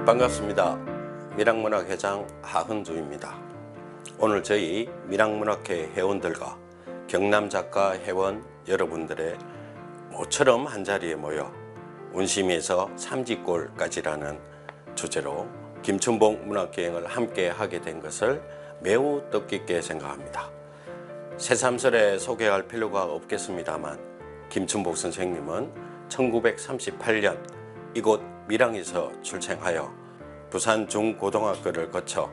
반갑습니다. 밀양문학회장 하흔주입니다. 오늘 저희 밀양문학회 회원들과 경남작가 회원 여러분들의 모처럼 한자리에 모여 운심에서 삼지골까지라는 주제로 김춘복 문학여행을 함께 하게 된 것을 매우 뜻깊게 생각합니다. 새삼스레 소개할 필요가 없겠습니다만 김춘복 선생님은 1938년 이곳 밀양에서 출생하여 부산 중고등학교를 거쳐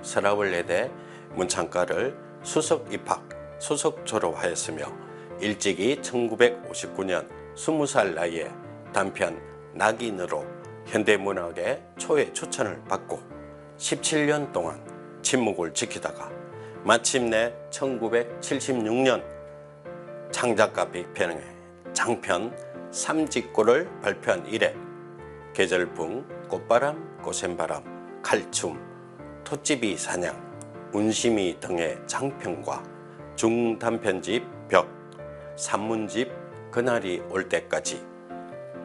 서라울예대 문창과를 수석 입학, 수석 졸업하였으며 일찍이 1959년 20살 나이에 단편 낙인으로 현대문학의 초회 추천을 받고 17년 동안 침묵을 지키다가 마침내 1976년 창작가 빅편의 장편 삼지골을 발표한 이래 계절풍, 꽃바람, 고샘바람, 칼춤, 토찌비 사냥, 운심이 등의 장편과 중단편집 벽, 산문집 그날이 올 때까지,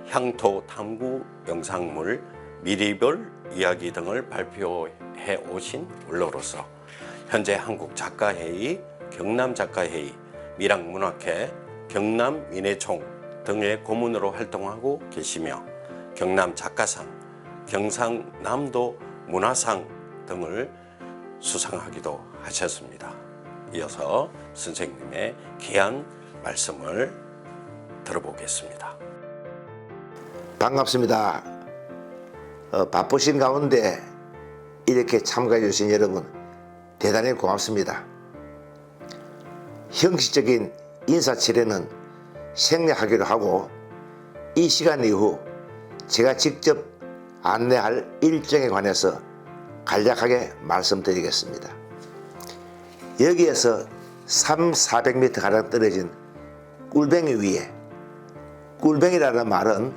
향토 탐구 영상물, 미리별 이야기 등을 발표해 오신 원로로서 현재 한국작가회의, 경남작가회의, 밀양문학회, 경남민회총 등의 고문으로 활동하고 계시며 경남작가상, 경상남도 문화상 등을 수상하기도 하셨습니다. 이어서 선생님의 귀한 말씀을 들어보겠습니다. 반갑습니다. 바쁘신 가운데 이렇게 참가해 주신 여러분 대단히 고맙습니다. 형식적인 인사치레는 생략하기로 하고 이 시간 이후 제가 직접 안내할 일정에 관해서 간략하게 말씀드리겠습니다. 여기에서 300~400m 가량 떨어진 꿀뱅이 위에, 꿀뱅이라는 말은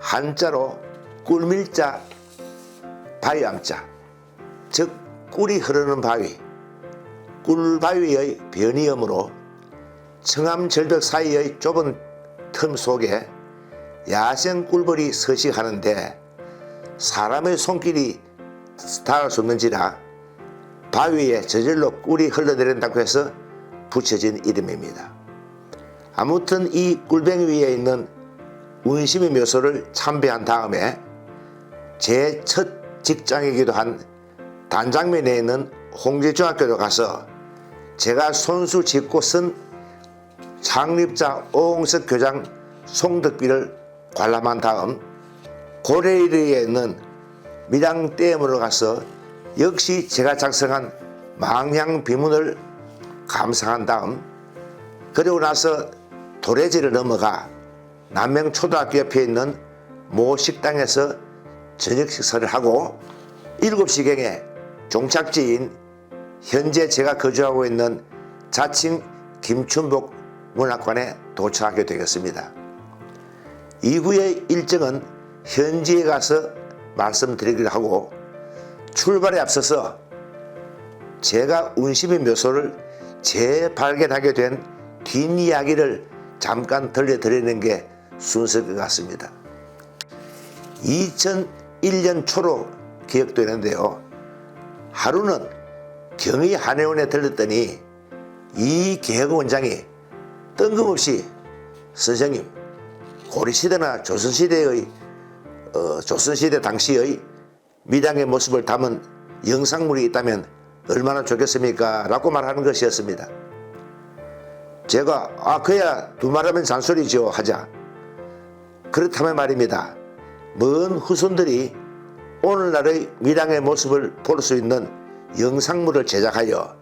한자로 꿀밀자 바위암자, 즉 꿀이 흐르는 바위, 꿀바위의 변이음으로 청암절벽 사이의 좁은 틈 속에 야생 꿀벌이 서식하는데 사람의 손길이 닿을 수 없는지라 바위에 저절로 꿀이 흘러내린다고 해서 붙여진 이름입니다. 아무튼 이 꿀뱅이 위에 있는 운심의 묘소를 참배한 다음에 제 첫 직장이기도 한 단장면에 있는 홍제중학교로 가서 제가 손수 짓고 쓴 창립자 오홍석 교장 송덕비를 관람한 다음 고래리에 있는 밀양댐으로 가서 역시 제가 작성한 망향비문을 감상한 다음, 그리고 나서 도래지를 넘어가 남명초등학교 옆에 있는 모 식당에서 저녁 식사를 하고 7시경에 종착지인 현재 제가 거주하고 있는 자칭 김춘복 문학관에 도착하게 되겠습니다. 이후의 일정은 현지에 가서 말씀드리기로 하고, 출발에 앞서서 제가 운심의 묘소를 재발견하게 된 뒷이야기를 잠깐 들려드리는 게 순서일 것 같습니다. 2001년 초로 기억되는데요. 하루는 경의 한의원에 들렀더니 이 개혁원장이 뜬금없이 선생님, 고려시대나 조선시대 당시의 밀양의 모습을 담은 영상물이 있다면 얼마나 좋겠습니까? 라고 말하는 것이었습니다. 제가 그야 두말하면 잔소리죠 하자, 그렇다면 말입니다, 먼 후손들이 오늘날의 밀양의 모습을 볼 수 있는 영상물을 제작하여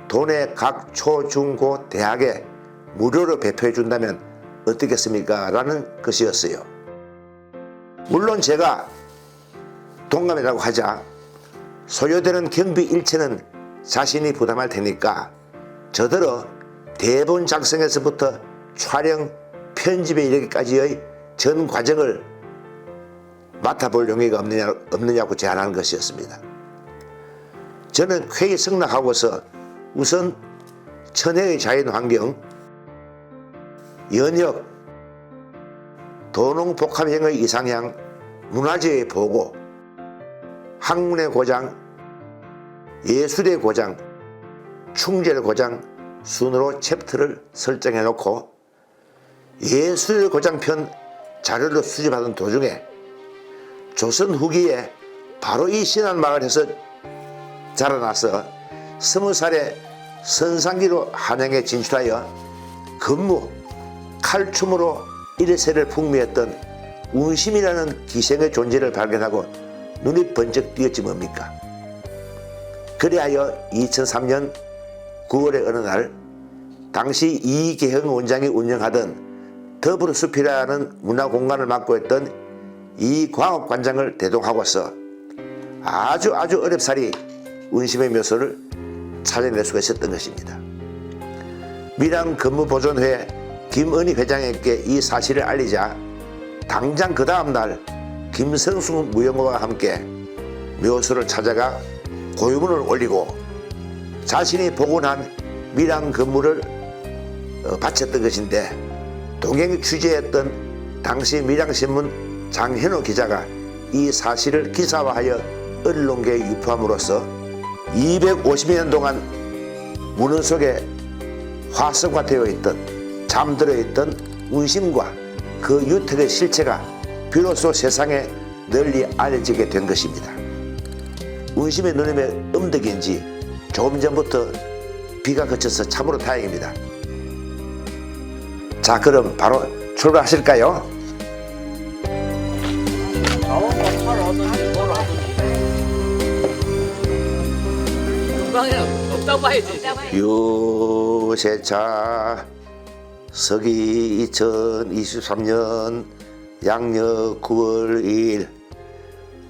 도내 각 초, 중, 고 대학에 무료로 배포해 준다면 어떻겠습니까? 라는 것이었어요. 물론 제가 동감이라고 하자 소요되는 경비 일체는 자신이 부담할 테니까 저더러 대본 작성에서부터 촬영, 편집에 이르기까지의 전 과정을 맡아볼 용의가 없느냐고 제안하는 것이었습니다. 저는 회의 승낙하고서 우선 천혜의 자연환경, 연역, 도농복합형의 이상향, 문화재의 보고, 학문의 고장, 예술의 고장, 충제의 고장 순으로 챕터를 설정해 놓고 예술의 고장편 자료를 수집하던 도중에 조선 후기에 바로 이 신안마을에서 자라나서 20살에 선상기로 한양에 진출하여 근무, 칼춤으로 일세를 풍미했던 운심이라는 기생의 존재를 발견하고 눈이 번쩍 띄었지 뭡니까. 그리하여 2003년 9월의 어느 날 당시 이계형 원장이 운영하던 더불어숲이라는 문화공간을 맡고 있던 이광옥 관장을 대동하고서 아주 어렵사리 운심의 묘소를 찾아낼 수가 있었던 것입니다. 밀양 근무보존회 김은희 회장에게 이 사실을 알리자 당장 그 다음날 김성숙 무용호와 함께 묘소를 찾아가 고유문을 올리고 자신이 복원한 밀양 근무를 바쳤던 것인데, 동행 취재했던 당시 밀양신문 장현우 기자가 이 사실을 기사화하여 언론계에 유포함으로써 250년 동안 문헌 속에 화석화되어 있던 잠들어 있던 운심과 그 유택의 실체가 비로소 세상에 널리 알려지게 된 것입니다. 운심의 누님의 음덕인지 조금 전부터 비가 그쳐서 참으로 다행입니다. 자, 그럼 바로 출발하실까요? 없다고 봐야지. 유세차 서기 2023년 양력 9월 2일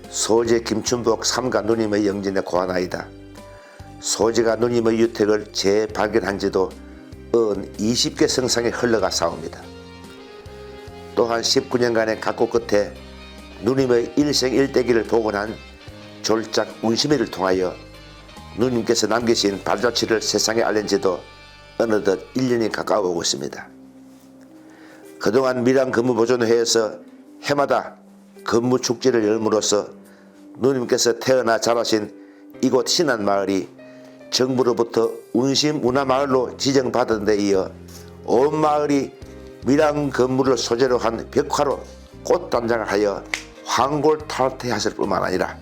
소재 김춘복 삼가 누님의 영전에 고하나이다. 소재가 누님의 유택을 재발견한 지도 은 20개 성상에 흘러가 사옵니다. 또한 19년간의 각고 끝에 누님의 일생일대기를 복원한 졸작 운심회를 통하여 누님께서 남기신 발자취를 세상에 알린 지도 어느덧 1년이 가까워오고 있습니다. 그동안 밀양 근무보존회에서 해마다 근무축제를 열므로써 누님께서 태어나 자라신 이곳 신안마을이 정부로부터 운심문화마을로 지정받은 데 이어 온 마을이 밀양 근무를 소재로 한 벽화로 꽃단장을 하여 황골탈퇴하실 뿐만 아니라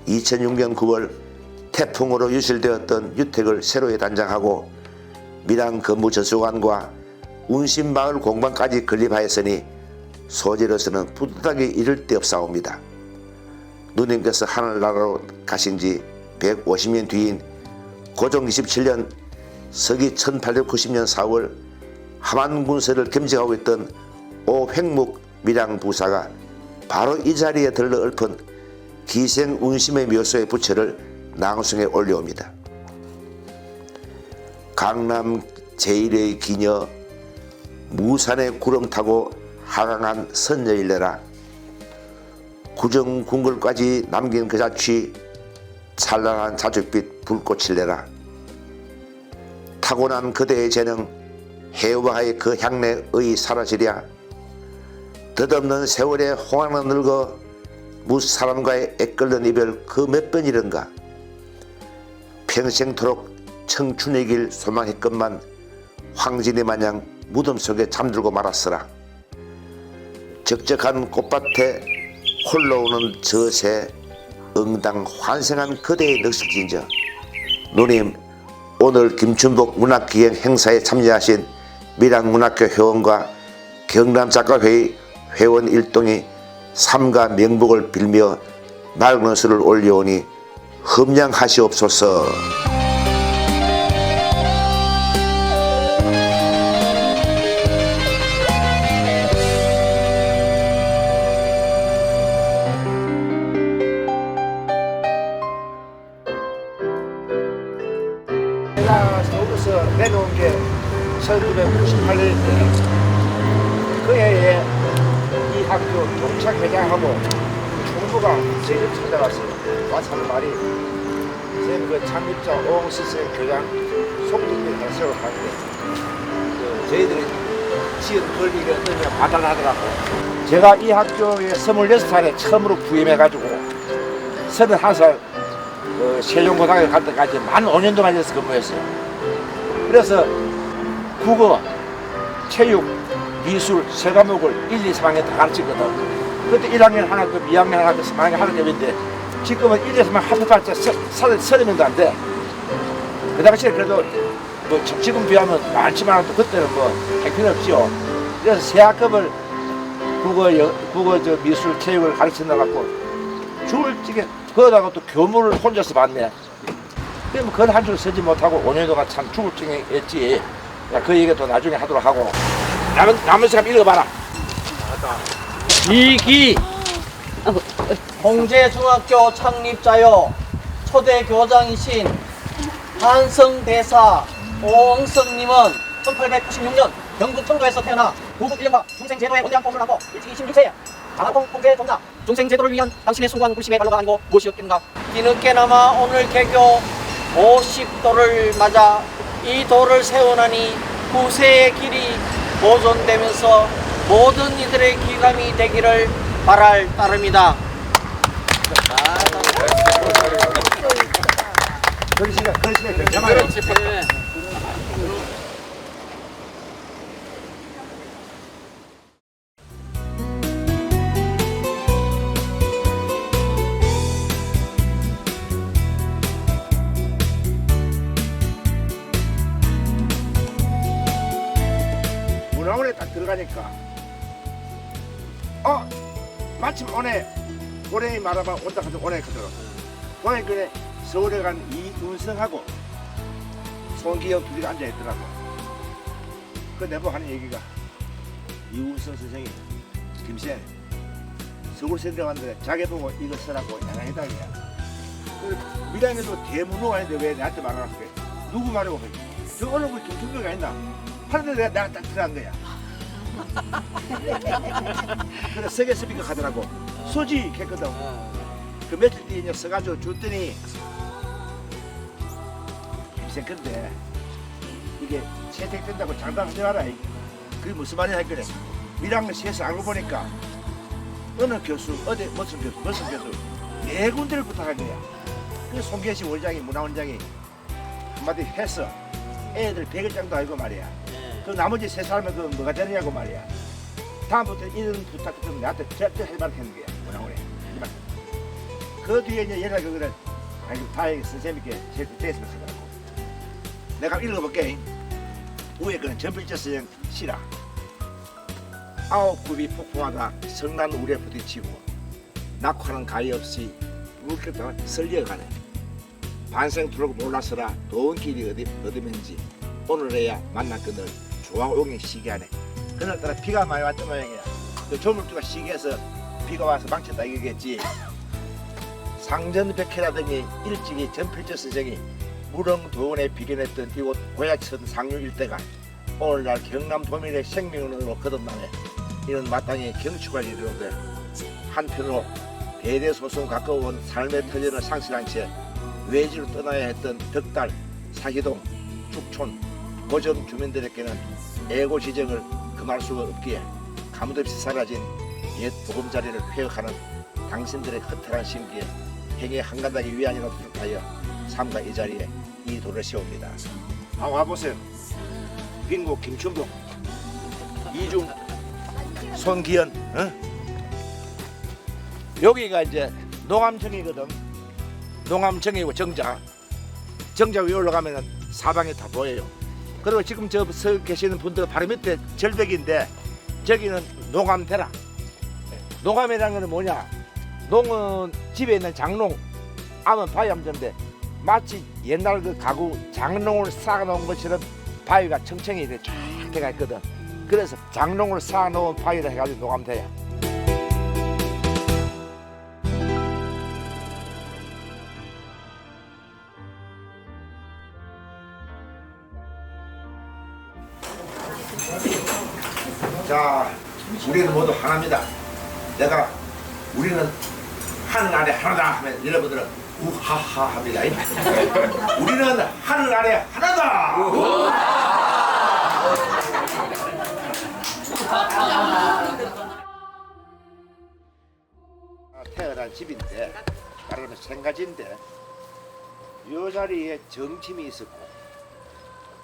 2006년 9월 태풍으로 유실되었던 유택을 새로 단장하고 밀양 근무전수관과 운심마을 공방까지 건립하였으니 소재로서는 뿌듯하게 이를 데 없사옵니다. 누님께서 하늘나라로 가신 지 150년 뒤인 고종 27년 서기 1890년 4월 함안군서를 겸직하고 있던 오획묵 밀양부사가 바로 이 자리에 들러 읊은 기생 운심의 묘소의 부처를 낭송에 올려옵니다. 강남 제1의 기녀 무산의 구름 타고 하강한 선녀일래라. 구정궁궐까지 남긴 그 자취 찬란한 자줏빛 불꽃일래라. 타고난 그대의 재능 해와의 그 향내의 사라지랴. 덧없는 세월에 홍하나 늙어 무사람과의 애끓는 이별 그 몇 번이런가. 평생토록 청춘의 길 소망했건만 황진이 마냥 무덤 속에 잠들고 말았으라. 적적한 꽃밭에 홀로 오는 저새 응당 환생한 그대의 넋을진저. 누님, 오늘 김춘복 문학기행 행사에 참여하신 밀양문학교 회원과 경남작가회의 회원 일동이 삼가 명복을 빌며 맑은 수를 올려오니 흠양하시옵소서. 제가 서울에서 내려온 게 1998년인데 그 해에 이 학교 동창회장하고 총무가 저희를 찾아왔어요. 와서 하는 말이 선생님 그 창립자 오홍시생 교장 송진길 해설을 하는데 저희들이 지은 권리가 어떠냐 받아라더라고. 제가 이 학교에 26살에 처음으로 부임해가지고 31살 세종고등학교 갈 때까지 만 5년 동안 여기서 근무했어요. 그래서 국어, 체육, 미술 세 과목을 1, 2, 3학년 다 가르치거든. 그때 1학년 하나, 그 2학년 하나, 그 3학년 하나 되는데 지금은 1, 2, 3학년 합격할 때 30명도 안 돼. 그 당시에 그래도 뭐 지금 비하면 많지만 또 그때는 뭐 형편없지요. 그래서 세 학급을 국어, 미술, 체육을 가르친다 갖고 줄을 찌게 그러다가 또 교무를 혼자서 받네. 그러면 그걸 한 줄 쓰지 못하고 5년 동안 참 죽을 찡했지. 그 얘기 또 나중에 하도록 하고 남은 사람 읽어봐라. 이기 홍제중학교 창립자요 초대 교장이신 한성대사 오엉성님은 1896년 경북 청도에서 태어나 구국 1년과 중생제도에 원대한 공을 하고 일찍 26세에 장학공 통제 종사 중생제도를 위한 당신의 수고한 불심의 발로가 아니고 무엇이었겠는가. 뒤늦게나마 오늘 개교 50도를 맞아 이 도를 세우나니 후세의 길이 보존되면서 모든 이들의 귀감이 되기를 바랄 따름이다. 글씨가 굉장하네. 문화원에 딱 들어가니까 마침 오늘 고랭이 말하면 온다 하도 오늘 가더라고. 오늘 그래 서울에 간 이운성하고 손기혁 둘이가 앉아있더라고. 그 내보 하는 얘기가 이운성 선생이 김쌤 서울센터 왔는데 자기 보고 이거 쓰라고 양해해달이야. 그 미랑에도 대문호 아닌데 왜 나한테 말하라고 그래. 누구 말하고 그래. 저 어느 그 김충표가 있나 하는데 내가 딱 들어간 거야. 그래 세계 스피커 가더라고. 소지 했거든. 그 며칠 뒤에 이제 써가지고 줬더니 글쎄 근데 이게 채택된다고 장담하지 마라. 그게 무슨 말이야 할 거래. 미랑을 세서 알고 보니까 어느 교수 어디 무슨 교수 네 군데를 부탁한 거야. 그 송계시 원장이 문화원장이 한마디 해서 애들 100일장도 알고 말이야. 그 나머지 세 사람은 그 뭐가 되느냐고 말이야. 다음부터 이런 부탁 좀 나한테 절대 해만 했는 거야. 문화원에. 그 뒤에 이제 연락을 그래. 아이고 다행히 선생님께 제대했으면 쓰더라고. 내가 읽어볼게. 위에 거는 전필자 선생 시라. 아홉굽이 폭풍하다 성난 우레 부딪히고 낙화는 가히 없이 물겠다 설려가네. 반생토록 몰라서라 더운 길이 어디면지 오늘에야 만났거늘 조화옹이 시기하네. 그날따라 비가 많이 왔던 모양이야. 그 조물주가 시기해서 비가 와서 망쳤다 이거겠지. 상전백회라더니 일찍이 전필자 선생이 무릉도원에 비견했던 이곳 고야천 상류 일대가 오늘날 경남 도민의 생명으로 거듭나네. 이는 마땅히 경축할 일이로되 한편으로 대대소송 가까운 삶의 터전을 상실한 채 외지로 떠나야 했던 덕달, 사기동, 축촌, 고점 주민들에게는 애고지정을 금할 수가 없기에 가뭇없이 사라진 옛 보금자리를 회역하는 당신들의 허탈한 심기에 행의 한가닥이 위안이라도 하여 삼가 이 자리에 이 돌을 세웁니다. 와보세요. 빙고 김춘봉, 이중, 손기현, 여기가 이제 농암정이거든. 농암정이고 정자 위에 올라가면 사방에 다 보여요. 그리고 지금 저 서 계시는 분들 바로 밑에 절벽인데 저기는 농암대라. 농암이라는 거는 뭐냐? 농은 집에 있는 장농, 암은 바위 암전인데 마치 옛날 그 가구 장농을 쌓아놓은 것처럼 바위가 청청이 이렇게 쫙 돼가 있거든. 그래서 장농을 쌓아놓은 바위를 해가지고 농암대야. 자, 우리는 모두 하나입니다. 우리는 하늘 아래 하나다 하면 여러분들은 우하하 합니다. 우리는 하늘 아래 하나다. 태어난 집인데 말하면 생가지인데 요 자리에 정침이 있었고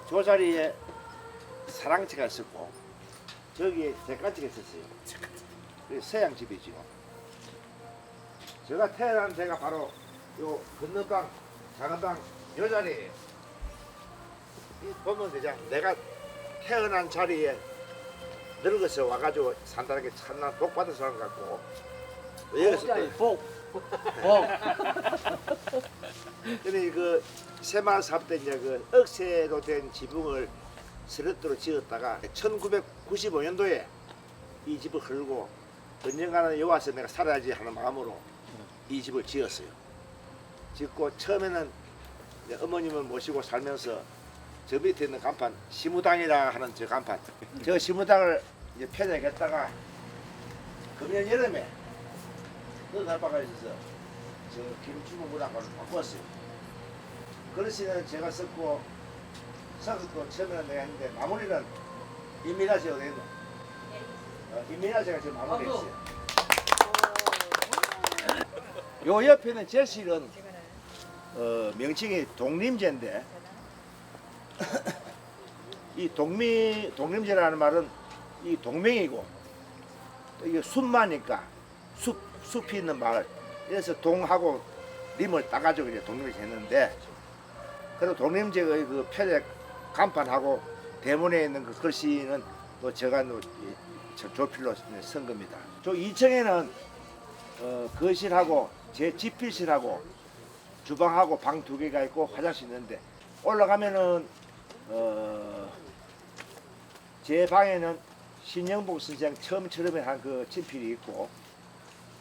저 자리에 사랑채가 있었고 저기에 대가지가 있었어요. 그래서 서양집이죠. 제가 태어난 데가 바로 요 건너방 작은 방 요 자리에 보면 되죠. 내가 태어난 자리에 늙어서 와가지고 산다는 게 참나 복 받은 사람 같고 여기서 복. 근데 그 새마을 사업 때 이제 그 억새로 된 지붕을 스레트로 지었다가 1995년도에 이 집을 헐고 언젠가는 여기 와서 내가 살아야지 하는 마음으로 이 집을 지었어요. 짓고 처음에는 이제 어머님을 모시고 살면서 저 밑에 있는 간판 시무당이라 하는 저 간판 저 시무당을 이제 편약했다가 금년 여름에 너 아빠가 있어서 저 김주모 문학관을 바꿨어요. 그릇이는 제가 썼고 서극도 처음에는 내가 했는데 마무리는 임민아 씨가 어디 있노? 임민아 씨가 지금 마무리했어요. 요 옆에는 제 실은 명칭이 독림제인데 이 독림제라는 말은 이 동명이고 또 이게 숲마니까 숲이 있는 마을. 그래서 동하고 림을 따가지고 이제 독림제 했는데 그리고 독림제의 그 표적 간판하고 대문에 있는 그 글씨는 또 제가 조필로 쓴 겁니다. 저 2층에는 거실하고 제 집필실하고 주방하고 방 2개가 있고 화장실 있는데 올라가면은 제 방에는 신영복 선생 처음에 한 그 친필이 있고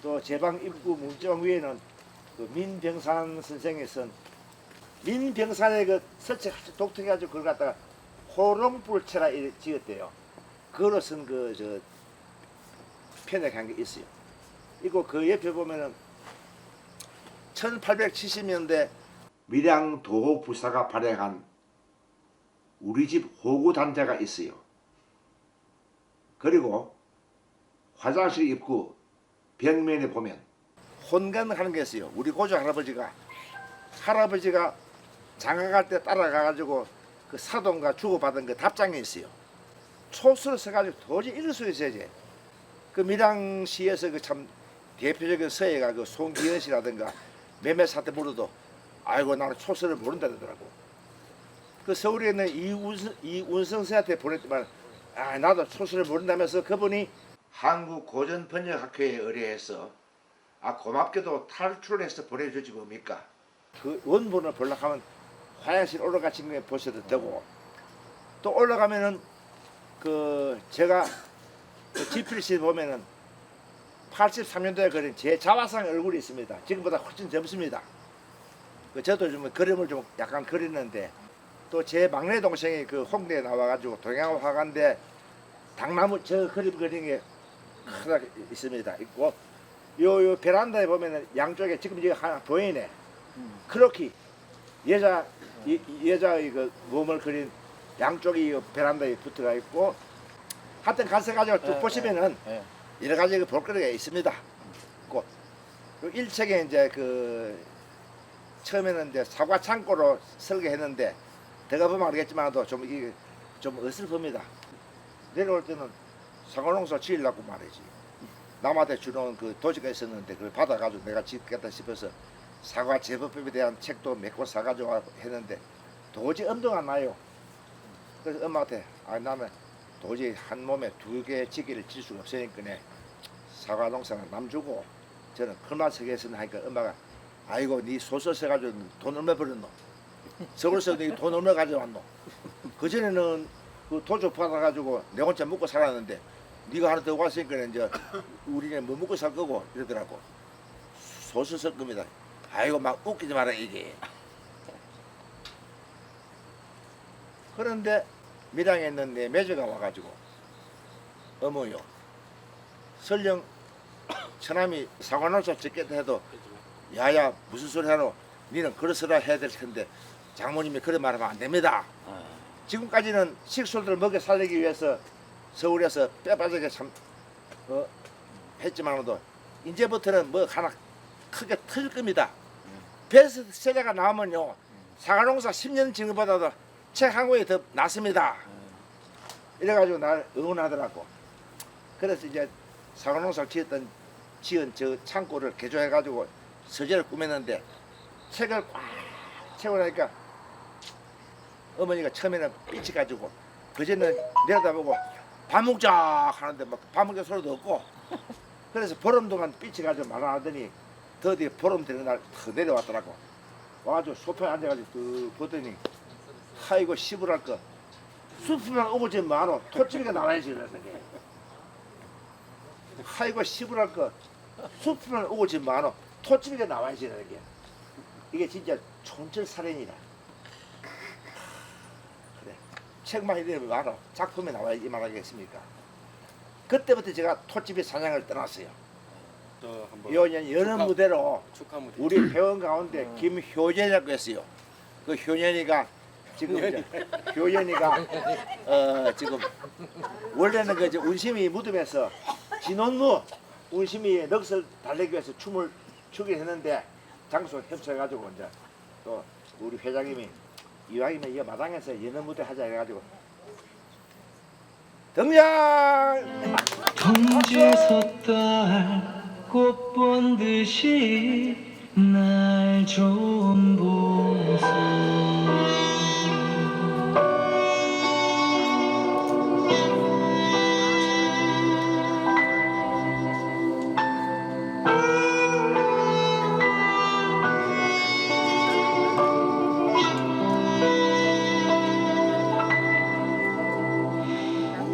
또 제 방 입구 문지방 위에는 그 민병산 선생이 쓴 민병산의 그 설치 독특해가지고 그걸 갖다가 호롱불체라 지었대요. 그거로 쓴 그 저 편약한 게 있어요. 이거 그 옆에 보면은 1870년대 밀양도호부사가 발행한 우리 집 호구 단자가 있어요. 그리고 화장실 입구 벽면에 보면 혼간하는 게 있어요. 우리 고조 할아버지가 장가갈 때 따라가가지고 그 사돈과 주고받은 그 답장이 있어요. 초수를 써가지고 도저히 읽을 수 있어야지. 그 밀양시에서 그 참 대표적인 서예가 그 송기현 씨라든가 매매 사태 물어도 아이고 나는 초수를 모른다 그러더라고. 그 서울에 있는 이운성 씨한테 보냈지만 아 나도 초수를 모른다면서 그분이 한국 고전 번역학회에 의뢰해서 아 고맙게도 탈출해서 보내주지 뭡니까. 그 원본을 보려고 하면 화장실 올라가신 거에 보셔도 되고 또 올라가면은 그 제가 그 집필실 보면은 83년도에 그린 제 자화상 얼굴이 있습니다. 지금보다 훨씬 젊습니다. 그 저도 좀 그림을 좀 약간 그리는데 또 제 막내 동생이 그 홍대에 나와가지고 동양 화가인데 당나무 저 그림 그린 게 하나 있습니다. 있고 요 베란다에 보면은 양쪽에 지금 이거 하나 보이네. 크로키 여자의 그 몸을 그린 양쪽이 베란다에 붙어가 있고 하여튼 가서 가지고 쭉 보시면은 여러 가지 그 볼거리가 있습니다. 그 1층에 이제 그 처음에는 이제 사과 창고로 설계했는데 제가 보면 알겠지만도 좀 어설픕니다. 내려올 때는 사과농사 지으려고 말이지. 남한테 주는 그 도지가 있었는데 그걸 받아가지고 내가 짓겠다 싶어서 사과 제법법에 대한 책도 몇 권 사가지고 했는데 도저히 엄두가 안 나요. 그래서 엄마한테 아 나는 도저히 한 몸에 2개의 지기를 질 수가 없으니까 사과 농사는 남 주고 저는 클만 서겠으나 하니까 엄마가 아이고 네 소설 써가지고 돈 얼마 벌었노? 서울서 네 돈 얼마 가져왔노? 그전에는 그 도조 받아가지고 내 혼자 먹고 살았는데 네가 하나 더 왔으니까 이제 우리는 뭐 먹고 살 거고 이러더라고. 소설 쓸 겁니다. 아이고 막 웃기지 마라 이게. 그런데 밀양에 있는 내 매저가 와가지고 어머요 설령 처남이 사과농사 짓겠다 해도 야야 무슨 소리 하노 니는 그러서라 해야 될 텐데 장모님이 그런 말하면 안 됩니다. 지금까지는 식솔들을 먹여 살리기 위해서 서울에서 빼빠지게 참 했지만도 이제부터는 뭐 하나 크게 터질 겁니다. 베스트셀러가 나오면요 사과농사 10년 진급받아도 책 한 권이 더 낫습니다. 이래가지고 날 응원하더라고. 그래서 이제 사과농사를 지은 저 창고를 개조해가지고 서재를 꾸몄는데 책을 꽉 채워 나니까 어머니가 처음에는 삐치가지고 그전에 내려다보고 밥 먹자 하는데 막 밥 먹자 소리도 없고 그래서 보름 동안 삐치가지고 말하더니 드디어 보름 되는 날 탁 내려왔더라고. 와가지고 소파에 앉아가지고 그 보더니 아이고 시부랄 거 숲만 오고 지 마노 토치비가 나와야지 이러는 게 아이고 시부랄 거 숲만 오고 지 마노 토치비가 나와야지 이러는 게 이게 진짜 촌철살인이다. 그래 책만 이러면 마노 작품에 나와야지 말하겠습니까. 그때부터 제가 토치비 사냥을 떠났어요. 요년 여러 무대로 우리 회원 가운데 김효연이라고 했어요. 그 효연이가 지금 이제 효연이가 지금 원래는 그 이제 운심이 무덤에서 진원무 운심이 넋을 달래기 위해서 춤을 추긴 했는데 장소 협조해가지고 이제 또 우리 회장님이 이왕이면 이 마당에서 연어 무대 하자 해가지고 등장! 동지 섰달 꽃 본 듯이 날 좀 보소.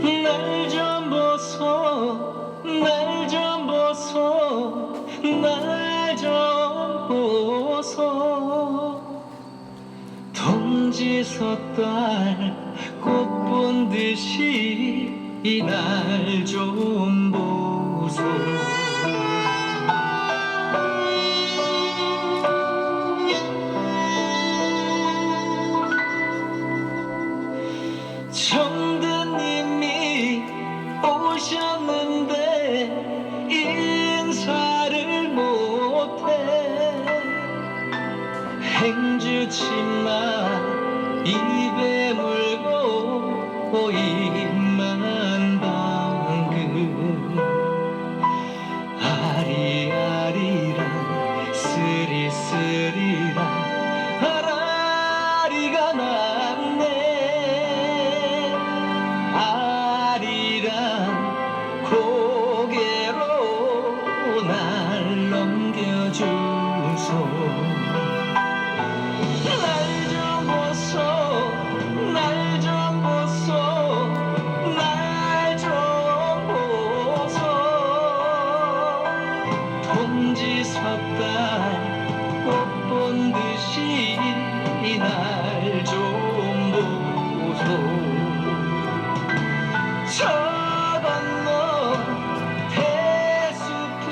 날 좀 보소, 날 좀 보소, 날 좀 보소. 동지 섰달 꽃 본 듯이 날 좀 보소. 정든님이 오셨는데 인사를 못해. 행주치마 입에 물고 입만 방금 아리아리랑 쓰리쓰리랑 아라리가 났네. 아리랑 고개로 날 넘겨주소. 날 좀 보소, 날 좀 보소, 날 좀 보소. 동지 섰달 꽃 본 듯이 날 좀 보소. 저 건너 대숲은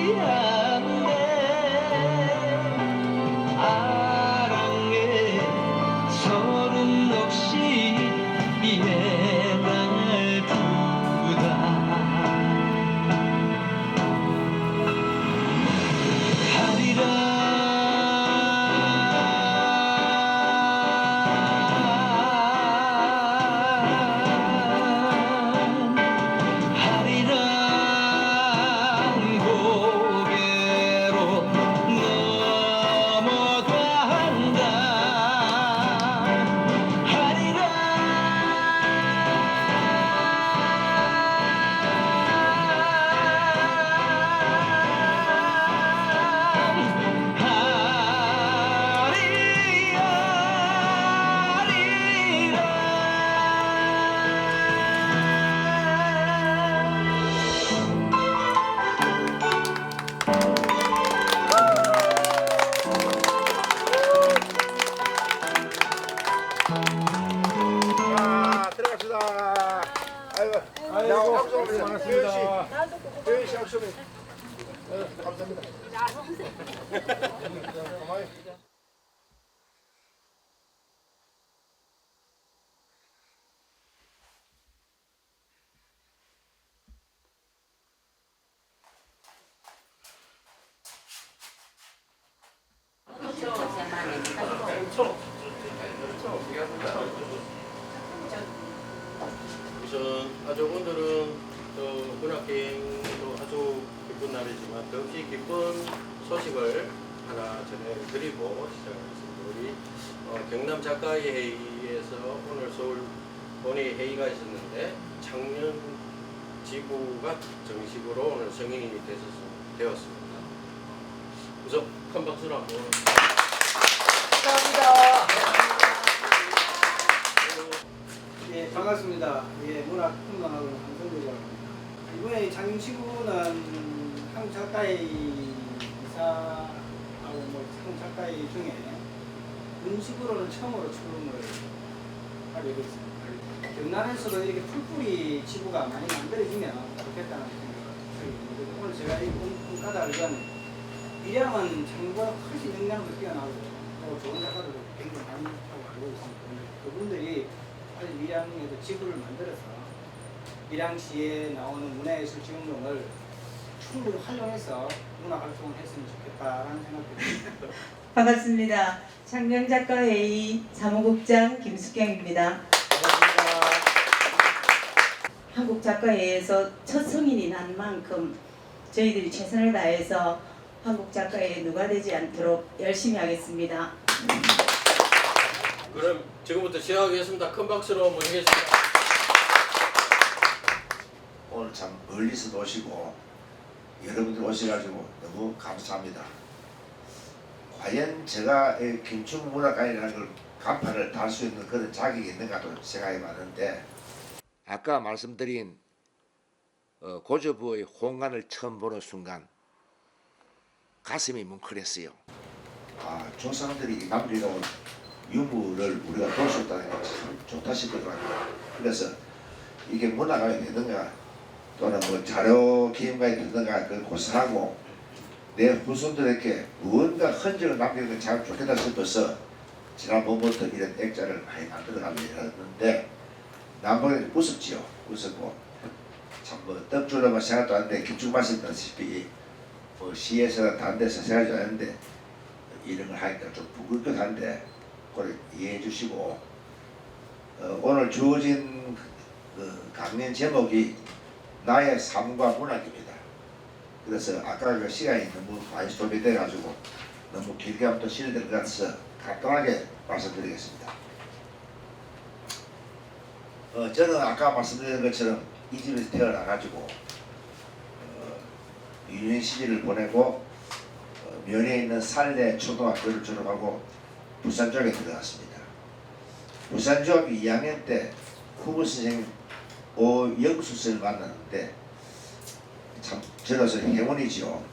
의한데 아랑에 서른 넋이 예날 부다. 하리랑 고개로 넘어간다. 자, 들어갑시다. 아이고, 아이고, 많았습니다. 효연 씨, 박수. 감사합니다. 우선 아주 오늘은 문학여행도 아주 기쁜 날이지만 더없이 기쁜 소식을 하나 전해드리고 시작하겠습니다. 우리 경남 작가의 회의에서 오늘 서울 본회의 회의가 있었는데 창녕 지구가 정식으로 오늘 성인이 되었습니다. 우선 큰 박수로 한번. 감사합니다. 예, 반갑습니다. 예, 문학평론하고 한성대라고 합니다. 이번에 장윤치구는 한국 작가의 이사하고 한국 작가의 중에 문식으로는 처음으로 출범을 하게 됐습니다. 경남에서도 이렇게 풀뿌리 지구가 많이 만들어지면 좋겠다는 생각이 듭니다. 오늘 제가 이 꿈까닭을 위한 미량은 창구가 훨씬 역량도 뛰어나고 또 좋은 작가들도 굉장히 많이 있다고 알고 있습니다. 그분들이 아주 밀양에도 지구를 만들어서 밀양시에 나오는 문화예술지원금을 충분히 활용해서 문화활동을 했으면 좋겠다라는 생각이 듭니다. 반갑습니다. 창녕작가회의 사무국장 김숙경입니다. 반갑습니다. 한국작가회에서 첫 성인이 난 만큼 저희들이 최선을 다해서 한국작가회에 누가 되지 않도록 열심히 하겠습니다. 그럼 지금부터 시작하겠습니다. 큰 박수로 모시겠습니다. 오늘 참 멀리서 오시고 여러분들 오셔가지고 너무 감사합니다. 과연 제가 김충 문학관이라는 걸 간판을 달 수 있는 그런 자격이 있는가도 생각해 봤는데 아까 말씀드린 고조부의 홍관을 처음 보는 순간 가슴이 뭉클했어요. 아, 조상들이 남겨놓은 유물을 우리가 볼 수 있다는 게 참 좋다 싶더라고요. 그래서 이게 문화관이 되든가 또는 뭐 자료 기념관이 되든가 그걸 고사하고 내 후손들에게 무언가 흔적을 남기는 게 참 좋겠다 싶어서 지난번부터 이런 액자를 많이 만들어가려고 했는데 남보기 웃었지요. 웃었고 참 뭐 떡줄로만 생각도 안 돼. 김충 말씀다시피 뭐 시에서나 다른 데서 생각하지 않는데 이런 걸 하니까 좀 부글것 한데 그걸 이해해 주시고 오늘 주어진 그 강연 제목이 나의 삶과 문학입니다. 그래서 아까 그 시간이 너무 많이 소비돼 가지고 너무 길게 하면 또 실을 것 같아서 간단하게 말씀드리겠습니다. 저는 아까 말씀드린 것처럼 이 집에서 태어나 가지고 유년 시절을 보내고 면에 있는 살내 초등학교를 졸업하고 부산 쪽에 들어갔습니다. 부산 중학교 2학년 때 후보 선생님 오영수 선생을 만났는데 참 저로서 행운이지요.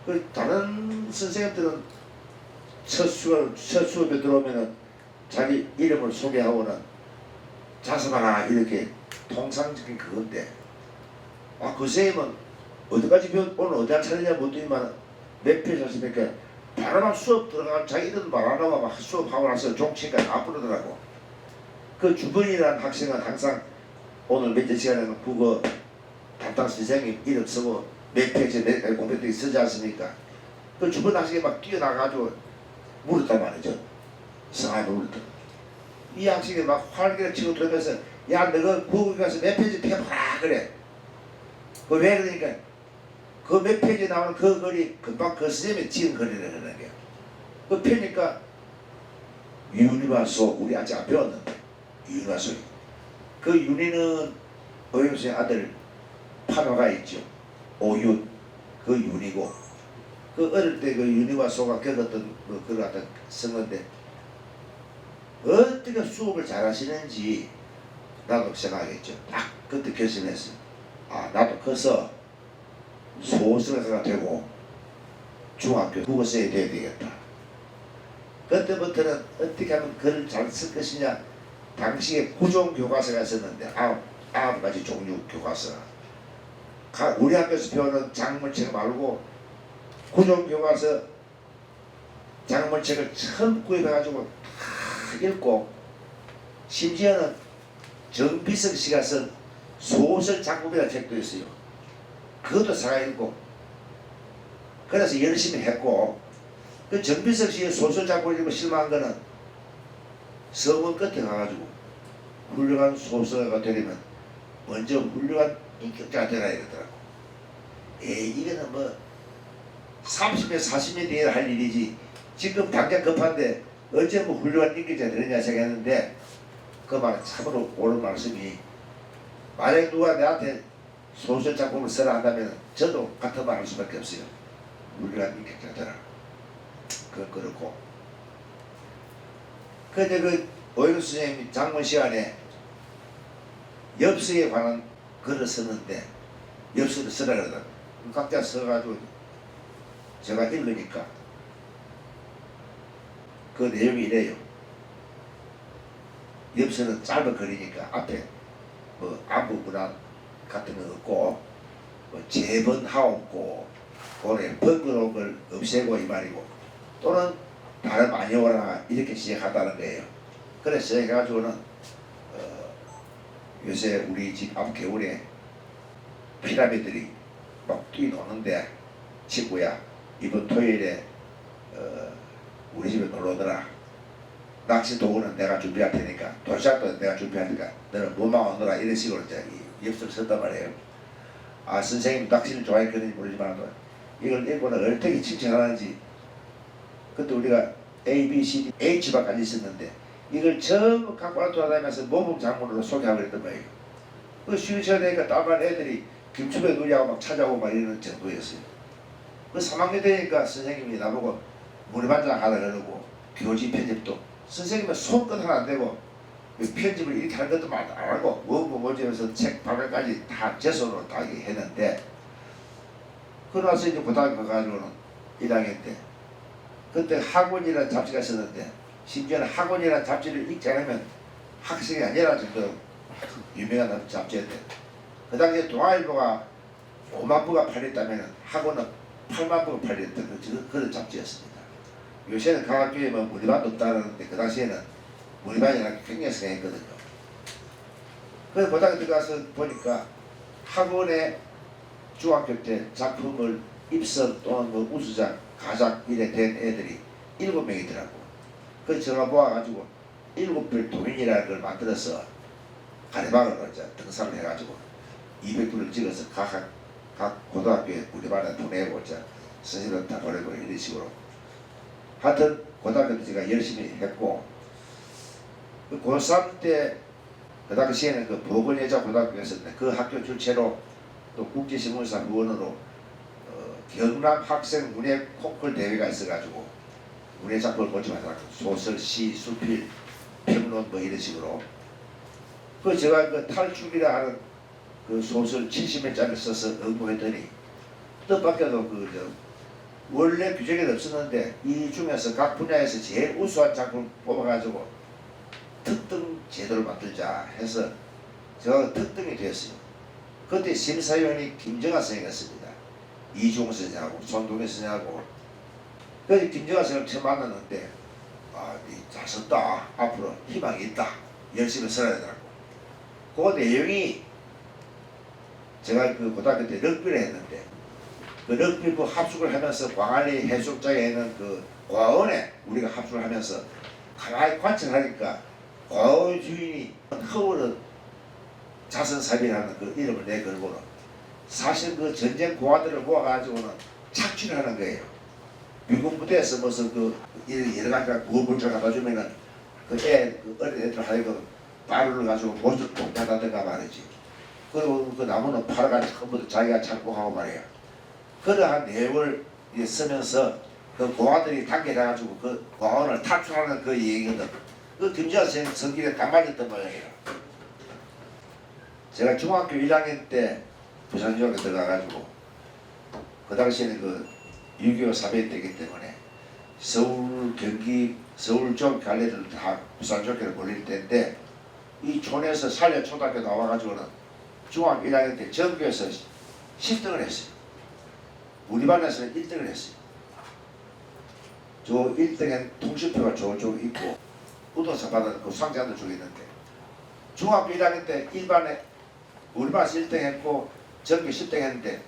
그 다른 선생님들은 첫 수업에 들어오면은 자기 이름을 소개하고는 자습하라 이렇게 통상적인 그건데 그 선생님은 어디까지 오늘 어디 차리냐 묻더니만 몇 페이지 하시니까 바로 막 수업 들어가면 자기 이름 말 안 하고 막 수업하고 나서 종치니까 안 부르더라고. 그 주번이라는 학생은 항상 오늘 몇 시간에는 국어 담당 선생님 이름 쓰고 몇 페이지 공백들이 쓰지 않습니까? 그 주번 학생이 막 뛰어나가지고 물었단 말이죠. 성함을 물었다. 이 학생이 막 활기를 치고 들으면서 야 너가 국어 가서 몇 페이지 펴봐라 그래. 그 왜 그러니까 그 몇 페이지 나오는 그 글이 금방 그 선생님이 지은 글이라는 거예요. 그 펴니까 윤희와 소 우리 아직 안 배웠는데 윤희와 소. 그 윤희는 오영수의 아들 판화가 있죠. 오윤 그 윤희고 그 어릴 때 그 윤희와 소가 겪었던 그걸 갖다 쓴 건데 어떻게 수업을 잘하시는지 나도 생각하겠죠. 딱 그때 결심했어요. 아 나도 커서 소설가가 되고 중학교 국어서에 돼야 되겠다. 그때부터는 어떻게 하면 글을 잘 쓸 것이냐. 당시에 구종 교과서가 있었는데 아홉 가지 종류 교과서. 우리 학교에서 배우는 작문책 말고 구종 교과서 작문책을 처음 구입해가지고 다 읽고 심지어는 정비석 씨가 쓴 소설 작품이라는 책도 있어요. 그것도 사가 읽고 그래서 열심히 했고 그 정비석 씨의 소설 작품을 읽고 실망한 거는 서문 끝에 가가지고 훌륭한 소설가 되려면 먼저 훌륭한 인격자가 되라 이러더라고. 이거는 뭐 30년 40년 뒤에 할 일이지 지금 당장 급한데 어째 뭐 훌륭한 인격자가 되느냐 생각했는데 그 말 참으로 옳은 말씀이 만약 누가 내한테 소설 작품을 써라 한다면 저도 같은 말 할 수밖에 없어요. 훌륭한 인격자가 되라. 그건 그렇고 근데 그 오영수 선생님이 장문 시간에 엽서에 관한 글을 썼는데 엽서를 쓰라 그러더라고. 각자 써가지고 제가 읽으니까 그 내용이 이래요. 엽서는 짧은 글이니까 앞에 뭐 안부 문안 같은 거 없고 뭐 재번하옵고 고래 번거로운 걸 없애고 이 말이고 또는 다름 아니오라 이렇게 시작한다는 거예요. 그래서 해가지고는 요새 우리 집 앞 겨울에 피라미들이 막 뛰노는데 친구야 이번 토요일에 우리 집에 놀러오더라. 낚시 도구는 내가 준비할 테니까 도시락도 내가 준비할 테니까 너는 뭐만 오너라 이런 식으로 이제 엽서를 썼단 말이에요. 아 선생님 낚시를 좋아했거든지 모르지만 이걸 읽고는 어떻게 칭찬하는지 그때 우리가 A, B, C, D, H밖에 있었는데 이걸 전부 갖고 돌아다니면서 모범 장문으로 소개하고 그랬단 말이에요. 그 쉬우셔야 되니까 다른 애들이 김치배 누리하고 막 찾아오고 막 이러는 정도였어요. 그 3학년 되니까 선생님이 나보고 문해반장 하라 그러고 교지 편집도 선생님은 손끝 하나 안 대고 편집을 이렇게 하는 것도 안 하고 뭐지 해서 책 발간까지 다 제 손으로 다 했는데 그러나서 이제 고등학교 가가지고는 1학년 때 그때 학원이라는 잡지가 있었는데 심지어는 학원이라는 잡지를 읽지 않으면 학생이 아니라 정도로 유명한 잡지였는데 그 당시에 동아일보가 5만 부가 팔렸다면 학원은 8만 부가 팔렸던 그런 잡지였습니다. 요새는 각 학교에 뭐 문해반도 없다는데 그 당시에는 문해반이라는 게 굉장히 생겼거든요. 그래서 고등학교 들어가서 보니까 학원에 중학교 때 작품을 입선 또는 뭐 우수작, 가작 이래 된 애들이 7명이더라고. 그래서 제가 모아가지고 7별 도민이라는 걸 만들어서 가래방으로 등산을 해가지고 200불을 찍어서 각 고등학교에 문해반에 보내고 선생님들 다 보내고 이런 식으로 하여튼 고등학교 때 제가 열심히 했고 고3 때 그 당시에는 그 보건여자 고등학교였었는데 그 학교 주최로 또 국제신문사 후원으로 경남 학생 문예 콩쿨 대회가 있어가지고 문예 작품을 모집하더라고. 소설, 시, 수필, 평론 뭐 이런 식으로 그 제가 그 탈출이라 하는 그 소설 70회짜리를 써서 응모했더니 뜻밖에도 원래 규정이 없었는데 이 중에서 각 분야에서 제일 우수한 작품을 뽑아가지고 특등 제도를 만들자 해서 제가 특등이 되었어요. 그때 심사위원이 김정아 선생님이었습니다. 이종 선생하고 손동현 선생하고 그래서 김정아 선생을 처음 만났는데 니 잘 썼다. 앞으로 희망이 있다. 열심히 써야 되더라고. 그 내용이 제가 그 고등학교 때 럭비를 했는데 그 럭비부 합숙을 하면서 광안리 해수욕장에 있는 그 과원에 우리가 합숙을 하면서 가만히 관찰하니까 과원 주인이 허물은 자선사비라는 그 이름을 내걸고는 사실 그 전쟁 고아들을 모아가지고는 착취를 하는 거예요. 미군 부대에서 무슨 그 여러 가지 구호물질 갖다 주면은 그 어린 애들 하여금 빠루를 가지고 못을 뽑아다든가 말이지. 그리고 그 나무는 팔아가지고 전부 자기가 착복하고 말이에요. 그러한 내용을 쓰면서 그 고아들이 단결해가지고 그 고아원을 탈출하는 그 얘기거든. 그 김지아 선생님 성질에 딱 맞았던 모양이에요. 제가 중학교 1학년 때 부산중학교 들어가가지고 그 당시에는 그 6.25 사변 때기 때문에 서울, 경기, 서울 쪽 갈래들 다 부산중학교를 몰릴 때인데 이 촌에서 살려 초등학교 나와가지고는 중학교 1학년 때 전교에서 10등을 했어요. 우리 반에서는 1등을 했어요. 저 1등엔 통신표가 저쪽 있고 우도사 받은 그 상자도 저기 있는데 중학교 1학년 때 1반에 우리 반에서 1등 했고 전교 10등 했는데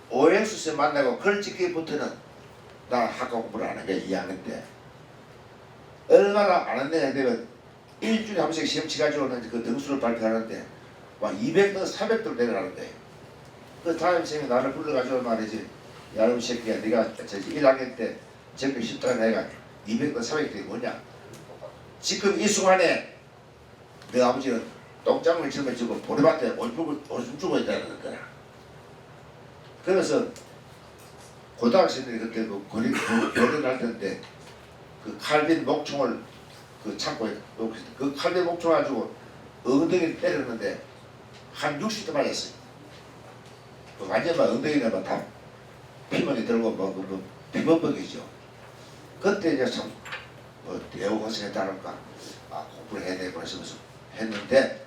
오영수 씨 만나고 글 찍기부터는 나 학과 공부를 안 한 거야. 2학년 때 얼마나 안 했느냐 되면 일주일에 한 번씩 시험 치가지고는 그 등수를 발표하는데 막 200등, 300등 내려가는데 그 다음 선생님이 나를 불러가지고 말이지 야 이 새끼야 네가 1학년 때 전교 10등 내가 200등, 300등이 뭐냐 지금 이 순간에 내 아버지는 똥장을 짊어지고 보리밭에 오줌 주고 있다는 거야. 그래서 고등학생들이 그때 그 교련할 텐데 그 칼빈 목총을 그 창고에 놓고 있었는데 그 칼빈 목총 가지고 엉덩이를 때렸는데 한 60대 맞았어요. 그 완전 막 엉덩이가 다 피멍이 들고 뭐 피범벅이죠. 그때 이제 참 뭐 대우고생했다는가 공부를 해야 되고 그러면서 했는데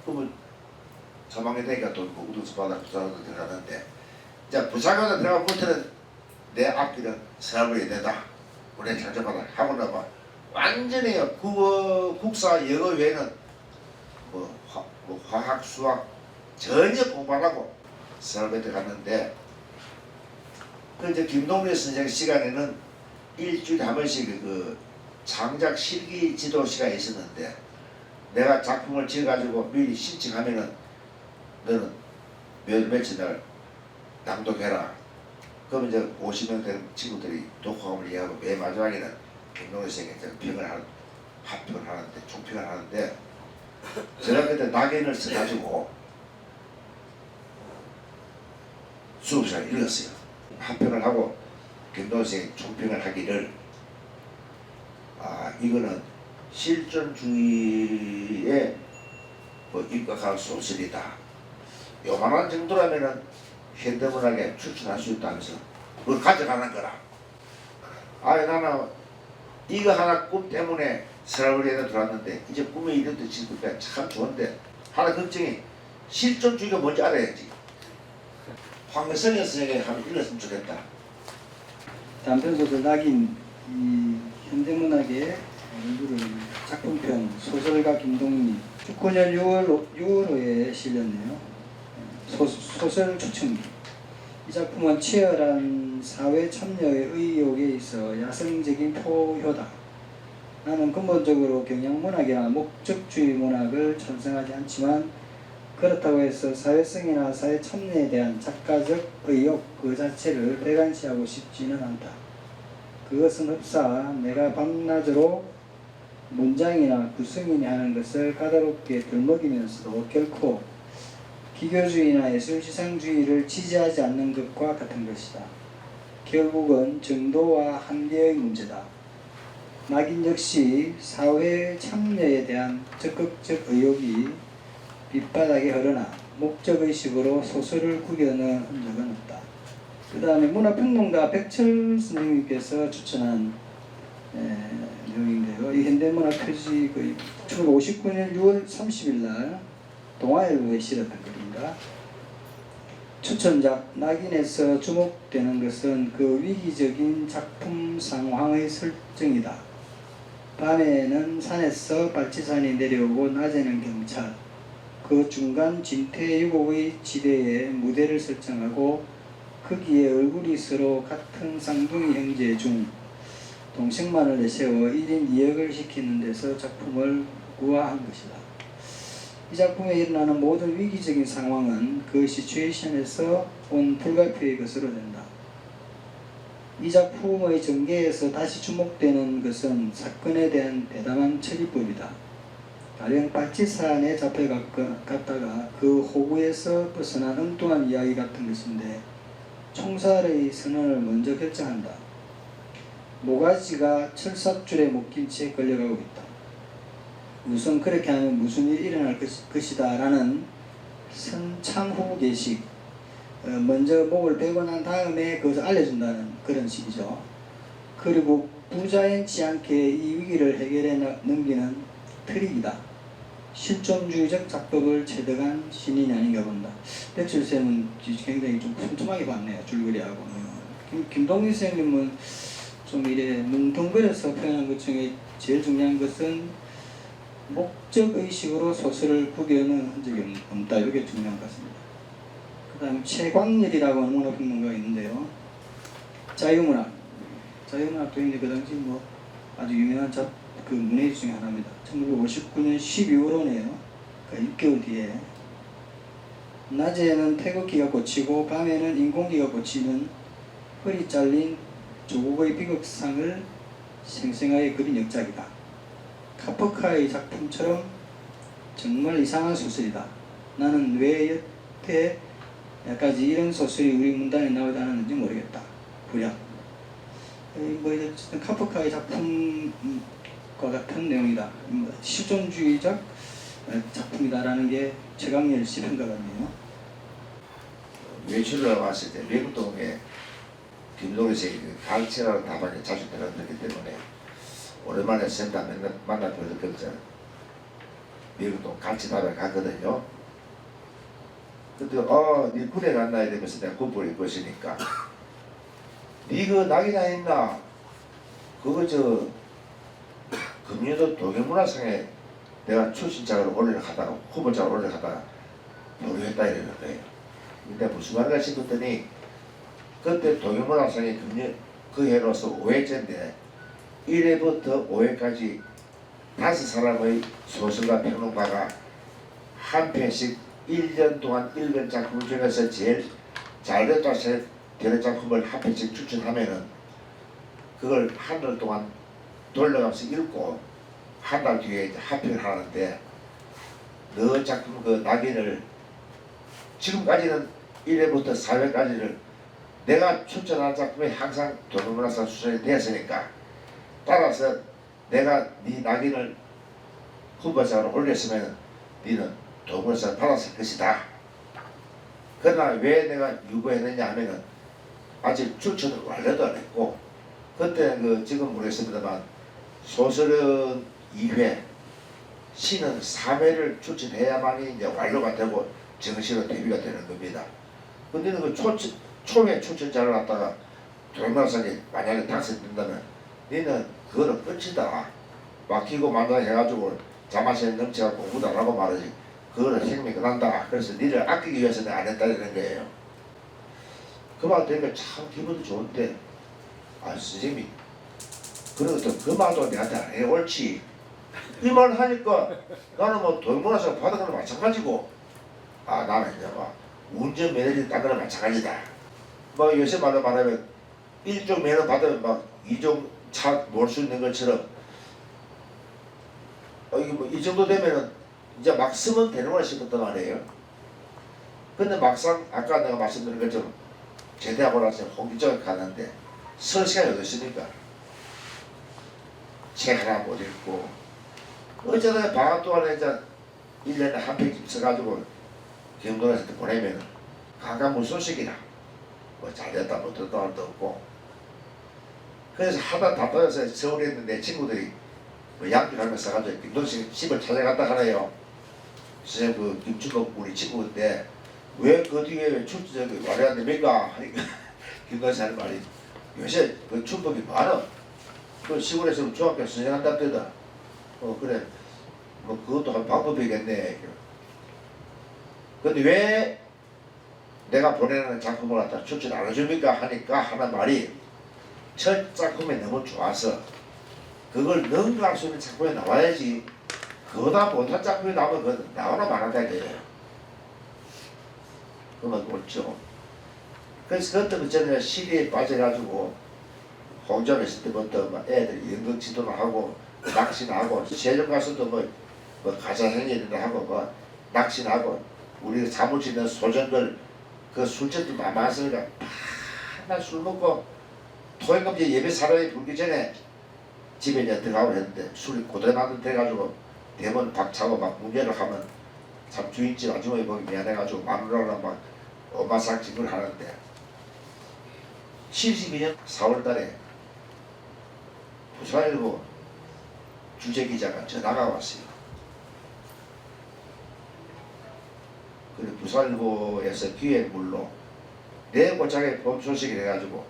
그러면 3학년 되니까 또 우등수 받아 부사관으로 들어가는데 이제 부사관으로 들어가부터는 내 앞길은 서울이 되다 우리 장전받아 하고 나면 완전히 국사 영어 외에는 뭐 화학 수학 전혀 공부 안 하고 서울에 들어갔는데 그 이제 김동래 선생 시간에는 일주일에 한 번씩 그 창작 실기 지도 시간이 있었는데 내가 작품을 지어가지고 미리 신청하면은 너는 며칠 날 낭독해라. 그러면 이제 50명 된 친구들이 독후감을 이해하고 맨 마지막에는 김동래 선생이 합평을 하는데 총평을 하는데 제가 그때 낙인을 써가지고 수업시간에 읽었어요. 합평을 하고 김동래 선생이 총평을 하기를 이거는 실존주의에 뭐 입각할 소설이다. 요만한 정도라면은 현대문학에 출전할 수 있다면서 그걸 가져가는 거라. 나는 이거 하나 꿈 때문에 서울에 들어왔는데 이제 꿈에 이렇듯 지니까 참 좋은데 하나 걱정이 실존주의가 뭔지 알아야지. 황성현 선생님이 한번 읽었으면 좋겠다. 단편소설 낙인 이 현대문학의 얼굴을 작품편 소설가 김동리 19년 6월호에 실렸네요. 소설 초청기. 이 작품은 치열한 사회 참여의 의욕에 있어 야성적인 표효다. 나는 근본적으로 경향문학이나 목적주의 문학을 찬성하지 않지만 그렇다고 해서 사회성이나 사회 참여에 대한 작가적 의욕 그 자체를 배관시하고 싶지는 않다. 그것은 흡사 내가 밤낮으로 문장이나 구성인이 하는 것을 까다롭게 들먹이면서도 결코 기교주의나 예술지상주의를 지지하지 않는 것과 같은 것이다. 결국은 정도와 한계의 문제다. 낙인 역시 사회 참여에 대한 적극적 의욕이 밑바닥에 흐르나 목적의식으로 소설을 구겨넣은 흔적은 없다. 그 다음에 문화평론가 백철 선생님께서 추천한 내용인데요. 이 현대문학 표지 1959년 6월 30일 날 동아일보에 실었던 글입니다. 추천작 낙인에서 주목되는 것은 그 위기적인 작품 상황의 설정이다. 밤에는 산에서 발치산이 내려오고 낮에는 경찰, 그 중간 진퇴유곡의 지대에 무대를 설정하고 거기에 얼굴이 서로 같은 쌍둥이 형제 중 동생만을 내세워 1인 2역을 시키는 데서 작품을 구화한 것이다. 이 작품에 일어나는 모든 위기적인 상황은 그 시츄에이션에서 온 불가피의 것으로 된다. 이 작품의 전개에서 다시 주목되는 것은 사건에 대한 대담한 처리법이다. 가령 발치산에 잡혀갔다가 그 호구에서 벗어난 엉뚱한 이야기 같은 것인데 총살의 선언을 먼저 결정한다. 모가지가 철삽줄에 묶인 채 걸려가고 있다. 우선 그렇게 하면 무슨 일이 일어날 것이다 라는 선창후 계식, 먼저 목을 베고 난 다음에 그것을 알려준다는 그런 식이죠. 그리고 부자연치 않게 이 위기를 해결해 넘기는 트릭이다. 실존주의적 작법을 체득한 신인이 아닌가 본다. 백철쌤은 굉장히 좀 촘촘하게 봤네요. 줄거리하고. 김동리 선생님은 좀 이래 뭉뚱그려서 표현한 것 중에 제일 중요한 것은 목적의식으로 소설을 구겨놓은 흔적이 없다. 이게 중요한 것 같습니다. 그 다음에 최광렬이라고 하는 문화평론가가 있는데요. 자유문학도 이제 그 당시 뭐 아주 유명한 그 문해일 중에 하나입니다. 1959년 12월호네요. 그러니까 6개월 뒤에 낮에는 태극기가 꽂히고 밤에는 인공기가 꽂히는 허리 잘린 조국의 비극상을 생생하게 그린 역작이다. 카프카의 작품처럼 정말 이상한 소설이다. 나는 왜 여태까지 이런 소설이 우리 문단에 나오지 않았는지 모르겠다. 구약. 뭐 어쨌든 카프카의 작품과 같은 내용이다. 실존주의적 작품이다라는 게 최강렬 씨 평가거든요. 외출을 왔을 때 미국 동에 김동희 선생이 갈치라는 다방에 자주 들어갔기 때문에 오랜만에 센터 만나서 그랬죠. 미국 동 갈치 다방에 갔거든요. 그때 네 군에 갔나 이러면서 내가 군복을 입고 있으니까 니 그 낙이나 있나? 그거 금년도 동해문화상에 내가 출신작으로 올려가다가 후보작으로 올려가다가 노래했다 이러는 거예요. 근데 무슨 말인가 싶었더니 그때 동해문화상이 금년 그 해로서 5회째인데 1회부터 5회까지 5사람의 소설가 평론가가 한 편씩 1년 동안 읽은 작품 중에서 제일 잘 되는 작품을 한 편씩 추천하면은 그걸 한 달 동안 돌려가면서 읽고 한 달 뒤에 이제 합평을 하는데 너 작품 그 낙인을 지금까지는 1회부터 4회까지를 내가 추천한 작품이 항상 동해문화상 수상이 되었으니까 따라서 내가 네 낙인을 후보작으로 올렸으면 너는 동해문화상 받았을 것이다. 그러나 왜 내가 유보했느냐 하면은 아직 추천을 완료도 안 했고 그때는 지금 모르겠습니다만 소설은 2회, 시는 3회를 추천해야만이 이제 완료가 되고 정시로 데뷔가 되는 겁니다. 근데 초회 추천자를 갖다가 동해문화상에 만약에 당선된다면 너는 그거는 끝이다. 막히고 만다 해가지고 자만심에 넘쳐갖고 공부도 안 하고 말하지. 그거는 생명이 끝난다. 그래서 니를 아끼기 위해서 내가 안 했다는 거예요. 그 말 들으면 참 기분도 좋은데 선생님이 그러고도 그 말도 내한테 안 해 옳지. 이 말 하니까 나는 뭐 동해문화상 받은 거랑 마찬가지고 나는 이제 막 운전면허를 딴 거랑 마찬가지다. 뭐 요새 말로 말하면 1종 면허 받으면 막 2종 차 몰 수 있는 것처럼 이게 뭐 이 정도 되면은 이제 막 쓰면 되는 거라 싶었단 말이에요. 근데 막상 아까 내가 말씀드린 것처럼 제대하고 나서 홍기적에 갔는데 설 시간이 어디 있습니까? 책 하나 못 읽고 어쩌다 방학 동안에 이제 1년에 한 편씩 써가지고 경동에서 보내면 강간 무소식이라 뭐 잘됐다 못됐다 할 도 없고 그래서 하다 답답해서 서울에 있는 내 친구들이 뭐 양주하면서 써가지고 김동식 집을 찾아갔다 하네요. 선생님 그 김춘복 우리 친구인데 왜 그 뒤에 출제적이 말이 안 됩니까? 하니까 김동식 하는 말이 요새 그 춘복이 많아. 그 시골에서 중학교 선생한답니다. 그래 뭐 그것도 한 방법이겠네. 근데 왜 내가 보내는 작품을 갖다 추천 안 해줍니까? 하니까 하는 말이 첫 작품이 너무 좋아서 그걸 능가할 수 있는 작품이 나와야지 그거보다 못한 작품이 나오면 그건 나오나 말한다 이거예요. 그러면 옳죠. 그래서 그때부터 저는 시리에 빠져가지고 홍점에 있을 때부터 막 애들이 연극 지도를 하고 낚시나 하고 세종 가서도 뭐 가사생일이나 하고 뭐 낚시나 하고 우리 사무실 있는 소전들 그 술집도 많았으니까 맨날 술 먹고 토요일까지 예배 사람이 불기 전에 집에 이제 들어가고 했는데 술이 고대만들 돼가지고 대문 박차고 막 문제를 하면 참 주인집 아주머니 보기 미안해가지고 마누라랑 막 엄마상 집을 하는데 72년 4월달에 부산일보 주재기자가 전화가 왔어요. 그리고 부산일보에서 기획물로 내 고창에 봄 소식이 해가지고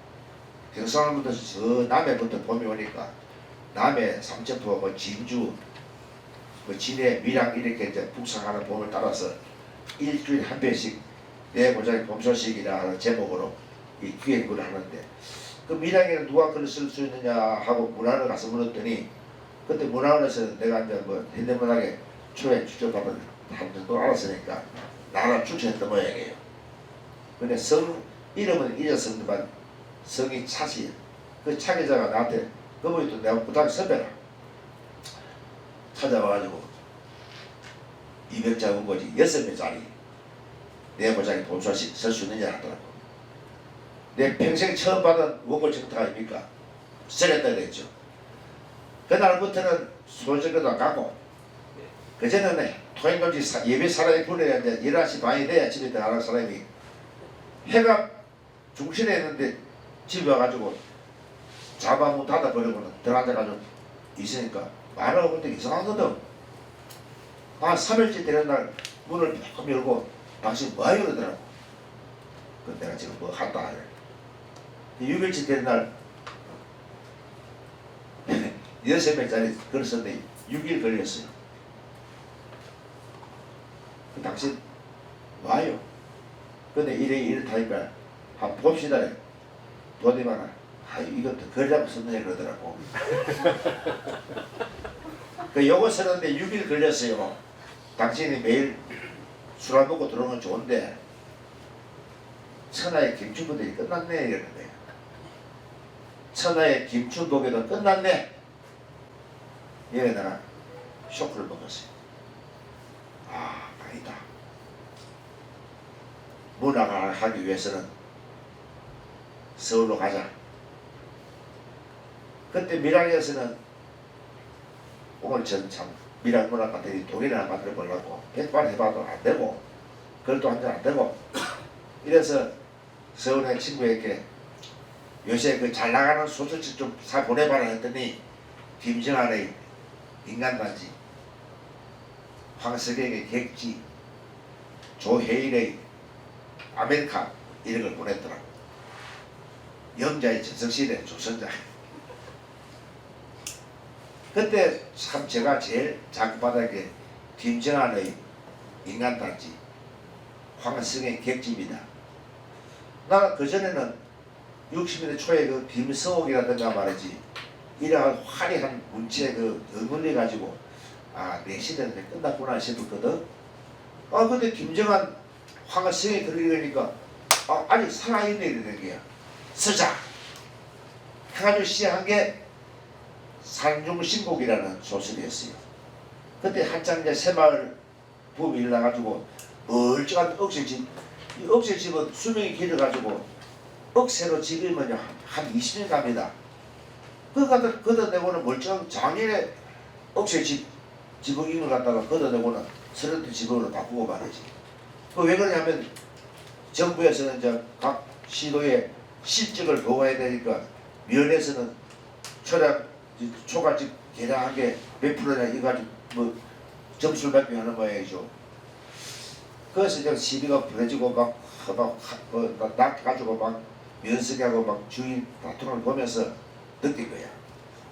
경상남부터 저 남해부터 봄이 오니까 남해, 삼천포, 뭐 진주, 뭐 진해, 밀양 이렇게 이제 북상하는 봄을 따라서 일주일에 한 편씩 내 고장의 봄 소식이라는 제목으로 이 기획을 하는데 그 밀양에는 누가 글을 쓸 수 있느냐 하고 문안을 가서 물었더니 그때 문화원에서 내가 이제 뭐 현대문학에 초에 추천받은 한 정도 알았으니까 나라 추천했던 모양이에요. 근데 성 이름은 잊었습니다만 성이 차시. 그 차기자가 나한테 그분이 또 내가 부탁 선배라 찾아와가지고 200자 원고지 6명짜리 내 보장에 본수하시 쓸 수 있느냐 하더라고. 내 평생 처음 받은 원고 정타 아닙니까? 쓰렸다 그랬죠. 그날부터는 소적에도 안 가고 그전에는 토행금지 예배 사람이 불러야 이제 11시 반이 돼야 집에 들어가는 사람이 해가 중신에 있는데 집에 와가지고 자바문 닫아버리고는 들어앉아가지고 있으니까 말하고 볼 때 이상하거든. 한 3일째 되는 날 문을 조금 열고 당신 뭐하여 그러더라고. 그 내가 지금 뭐 한다. 6일째 되는 날 6명짜리 글을 썼는데 6일 걸렸어요. 그 당신 뭐하여? 근데 이렇다니까 한번 봅시다. 돈이 많아. 아 이것도 걸잡고 썼네 그러더라고. 그 요거 쓰는데 6일 걸렸어요. 당신이 매일 술 안 먹고 들어오는 건 좋은데 천하의 김춘복이 끝났네 이러는 거예요. 천하의 김춘복에도 끝났네. 이래 내가 쇼크를 먹었어요. 아 아니다. 문학을 하기 위해서는 서울로 가자. 그때 밀양에서는 오늘 전 참 밀양문학관들이 독일을 만들어 보려고 백발 해봐도 안 되고 글도 한 장 안 되고 이래서 서울의 친구에게 요새 그 잘 나가는 소설책 좀 사 보내봐라 했더니 김정한의 인간단지, 황석영의 객지, 조혜일의 아메리카 이런 걸 보냈더라고. 영자의 전성시대 조선자. 그때 참 제가 제일 자극받은 게 김정한의 인간단지, 황석영의 객지입니다. 나는 그전에는 60년대 초에 그 김성옥이라든가 말이지 이러한 화려한 문체에 그 어물려 가지고 아 내 시대는 끝났구나 싶었거든. 아 근데 김정한 황석영이 그러니까 아 아니 살아있네 이러는 게야. 쓰자 해가지고 시작한 게 산중신곡이라는 소설이었어요. 그때 한창 이제 새마을 붐이 일어나가지고 멀쩡한 억새집, 이 억새집은 수명이 길어가지고 억새로 집이면 한 20년 갑니다. 그거 걷어내고는 멀쩡한 장인의 억새집 지붕임을 갖다가 걷어내고는 서른대 지붕으로 바꾸고 말이지. 그 왜 그러냐면 정부에서는 이제 각 시도의 실적을 보호해야 되니까 면에서는 초가집 개량한 게 몇 프로냐 이거 가지고 뭐 점수를 발표하는 모양이죠. 그래서 이제 시비가 벌어지고 낙 가지고 막 면석하고 막 주인 다툼을 보면서 느낀 거야.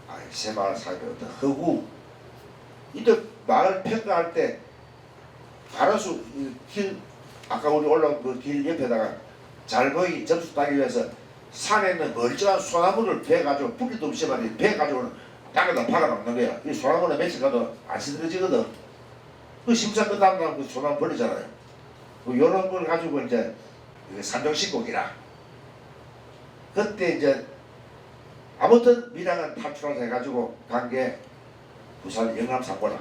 아, 새마을 사회의 어떤 허구. 이때 마을 평가할 때 가로수 길 아까 우리 올라온 그 길 옆에다가 잘 보이게 점수 따기 위해서 산에 있는 멀쩡한 소나무를 베가지고 뿌리도 없이 말이야 베가지고는 땅에다 박아놓는 거야. 이 소나무는 며칠 가도 안 시들어지거든. 그 심사 끝나면 그 소나무 버리잖아요. 뭐 요런 걸 가지고 이제 산정신곡이라. 그때 이제 아무튼 밀양은 탈출을 해가지고 간 게 부산 영남상고라.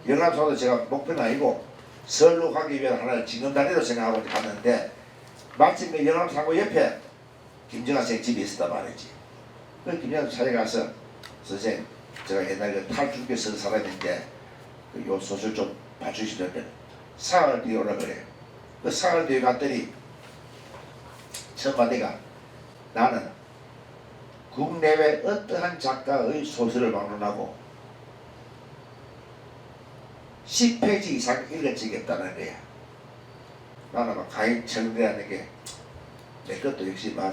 영남상고도 제가 목표는 아니고 서울로 가기 위해 하나의 징검다리로 생각하고 갔는데 마침 그 영남상고 옆에 김정한 선생 집이 있었단 말이지. 그 김정한 찾아가서 선생님 제가 옛날에 탈출기에 쓴 사람인데 요 소설 좀 봐주시면 사흘 뒤에 오라 그래요. 그 사흘 뒤에 갔더니 첫 마디가 나는 국내외 어떠한 작가의 소설을 막론하고 10페이지 이상 읽은 적이 없다는 거야. 나는 막 가인 청대하는 게 내 것도 역시 막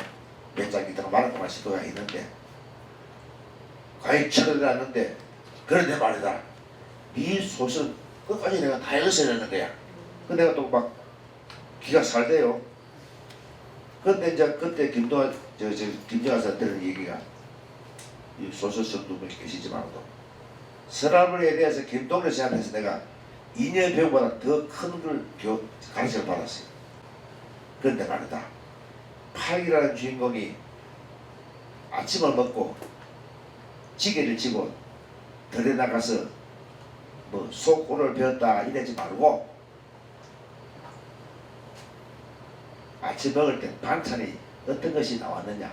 몇 장 있다가 말할 시도가 있는데 가인 청대하는데 그런데 말이다. 이 소설 끝까지 내가 다 읽었어야 되는 거야. 그 내가 또 막 기가 살대요. 근데 이제 그때 김정한 선생님 들은 얘기가 이 소설 쓴 분이 계시지만도 서라블에 대해서 김동래 씨한테서 내가 2년 배우보다 더 큰 걸 가르침을 받았어요. 그런데 말이다. 팔기라는 주인공이 아침을 먹고 지게를 지고 들에 나가서 뭐 속골을 배웠다 이러지 말고 아침 먹을 때 반찬이 어떤 것이 나왔느냐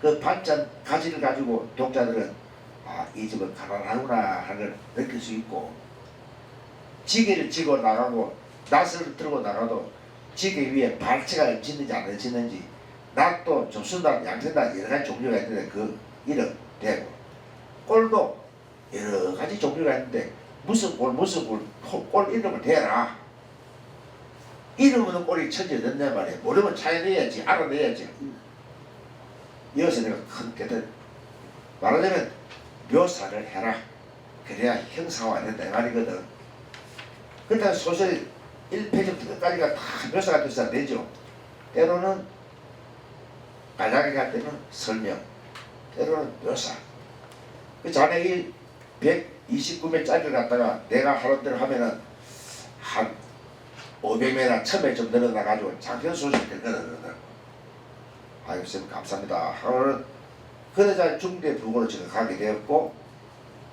그 반찬 가지를 가지고 독자들은 이 집은 가난하구나 하는 걸 느낄 수 있고 지게를 지고 나가고 낫을 들고 나가도 지게 위에 발치가 얹히는지 안 얹히는지 낫도 조순단, 양sen단 여러 가지 종류가 있는데 그 이름 되고 꼴도 여러 가지 종류가 있는데 무슨 꼴 이름을 대라. 이름 없는 꼴이 천재된단 말이야. 모르면 찾아내야지 알아내야지. 이어서 내가 큰 깨달 말하자면 묘사를 해라. 그래야 형상화가 된다 이 말이거든. 그러니까 소설 1페이지부터 끝까지가 다 묘사가 돼서 안 되죠. 때로는 간략하게 할 때는 설명, 때로는 묘사. 그 자네 이 129매짜리를 갖다가 내가 하는 대로 하면은 한 500매나 1000매 좀 늘어나가지고 장편 소설이 되거든. 아유, 선생님 감사합니다. 하루는 그러자 중대 부고로 제가 가게 되었고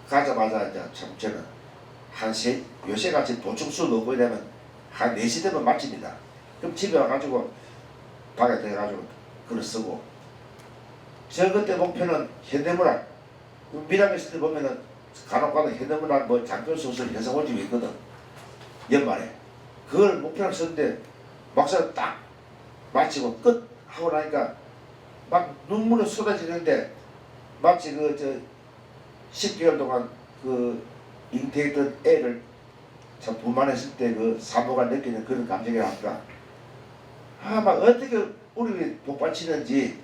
가자마자 이제 참 저는 요새같이 도충수 넣고 이러면 한 4시 되면 마칩니다. 그럼 집에 와가지고 방에 들어가가지고 글을 쓰고 저 그때 목표는 현대문학 미라클 시대 보면은 간혹가다 현대문학 뭐 장편소설 현상호집이 있거든. 연말에 그걸 목표로 썼는데 막상 딱 마치고 끝 하고 나니까 막 눈물이 쏟아지는데 마치 그 저 10개월 동안 그 잉태했던 애를 참 부만했을 때 그 사모가 느끼는 그런 감정이랄까. 막 어떻게 우리 복받치는지.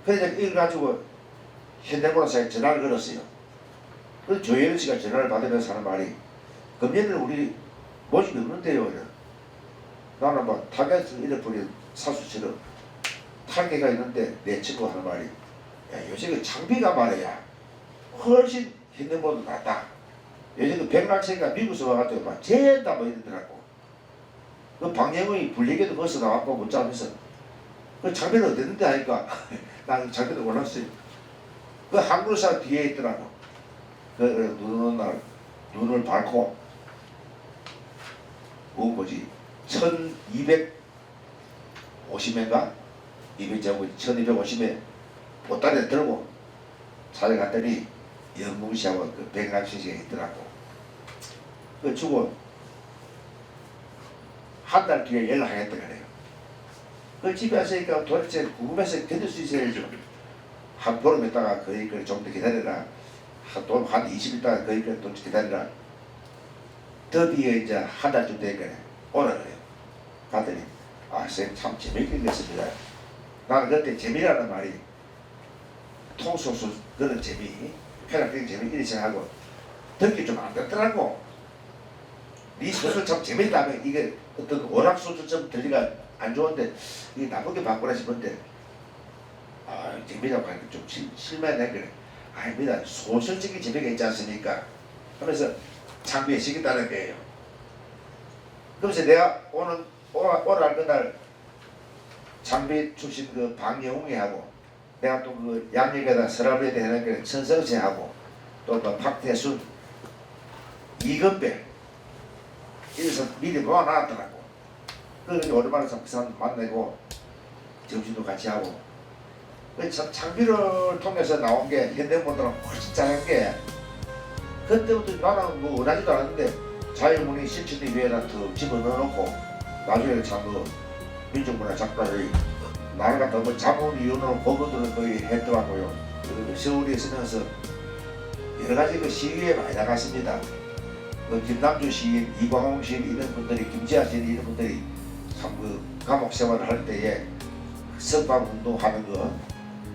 그래서 이걸 가지고 현대문학사에 전화를 걸었어요. 그래서 조혜연 씨가 전화를 받으면서 하는 말이 금년에는 우리 모집이 없는데요. 나는 막 타겟을 잃어버린 사수처럼 타겟가 있는데 내 친구 하는 말이 요새 그 장비가 말이야 훨씬 현대문학보다 낫다. 요새 그 백락체가 미국에서 와가지고 막 젠다 뭐 이러더라고. 그 방영의 불리게도 벌써 나왔고 문자하면서 그 장비는 어땠는데 하니까 나는 장비도 몰랐어요. 그 한글사 뒤에 있더라고. 그 눈 오는 날 눈을 밟고 뭐지 1250회인가 200제곱 1250회 보따리에 들고 찾아갔더니 영웅씨하고 그 백락씨가 있더라고. 그 주고 한 달 뒤에 연락하겠다 그래요. 그 집에 왔으니까 도대체 궁금해서 견딜 수 있어야죠. 한 보름 있다가 거의 좀 더 기다려라. 한 20일 있다가 거의 좀 기다려라. 드디어 이제 한 달쯤 되니까 오라 그래요. 갔더니 선생님 참 재밌게 읽었습니다. 나는 그때 재미라는 말이 통소수 그런 재미, 편학적인 재미 이렇게 생각하고 듣기 좀 안 듣더라고. 네 소설 참 재밌다면 이게 어떤 오락소설처럼 들리가 안 좋은데 이게 나쁘게 바꾸라 싶은데 재미라고 하니까 좀 실망해 그래. 아닙니다. 소설적인 재미가 있지 않습니까? 하면서 창비해시겠다는 거예요. 그래서 내가 오늘 그날 창비 출신 그 방영웅이 하고 내가 또 그 양력에다 서랍에 대한 그 천성세하고 또 그 박태순 이건배 이래서 미리 모아놨더라고. 그래서 오랜만에 그 사람 만나고 점심도 같이 하고 참 창비를 통해서 나온 게 현대문보다는 훨씬 잘한 게 그때부터 나는 뭐 원하지도 않았는데 자유문이 실천이 위에다 더 집어넣어놓고 나중에 참 그 민족문화 작가들이 나를 갖다 뭐 자문 이론으로 보고들을 거의 했더라고요. 그리고 서울에 있으면서 여러 가지 그 시위에 많이 나갔습니다. 그 김남주 시인, 이광홍 시인 이런 분들이 김지아 시인 이런 분들이 참 그 감옥 생활을 할 때에 석방 운동하는 거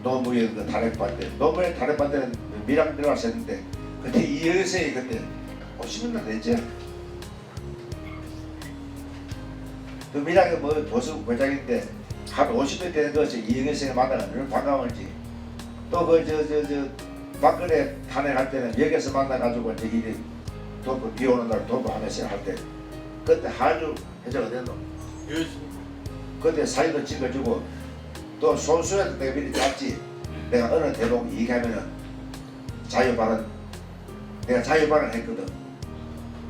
노무현 그 다락반대 노무현 다락반대는 미랑 들어갔었는데 그때 이여생이 그때 50년 됐죠. 그 미랑이 뭐 보수 회장인데 한 50년 되는 것이 이여생을 만나면 얼마나 반가울지. 또 그 박근혜 탄핵할 때는 여기서 만나가지고 이제 일이 도보 비 오는 날 도보하면서 할 때 그때 하주 회장 어딨노? 그때 사진도 찍어주고 또 손수에도 내가 미리 짰지. 내가 어느 대목 얘기하면은 자유발언 내가 자유발언 했거든.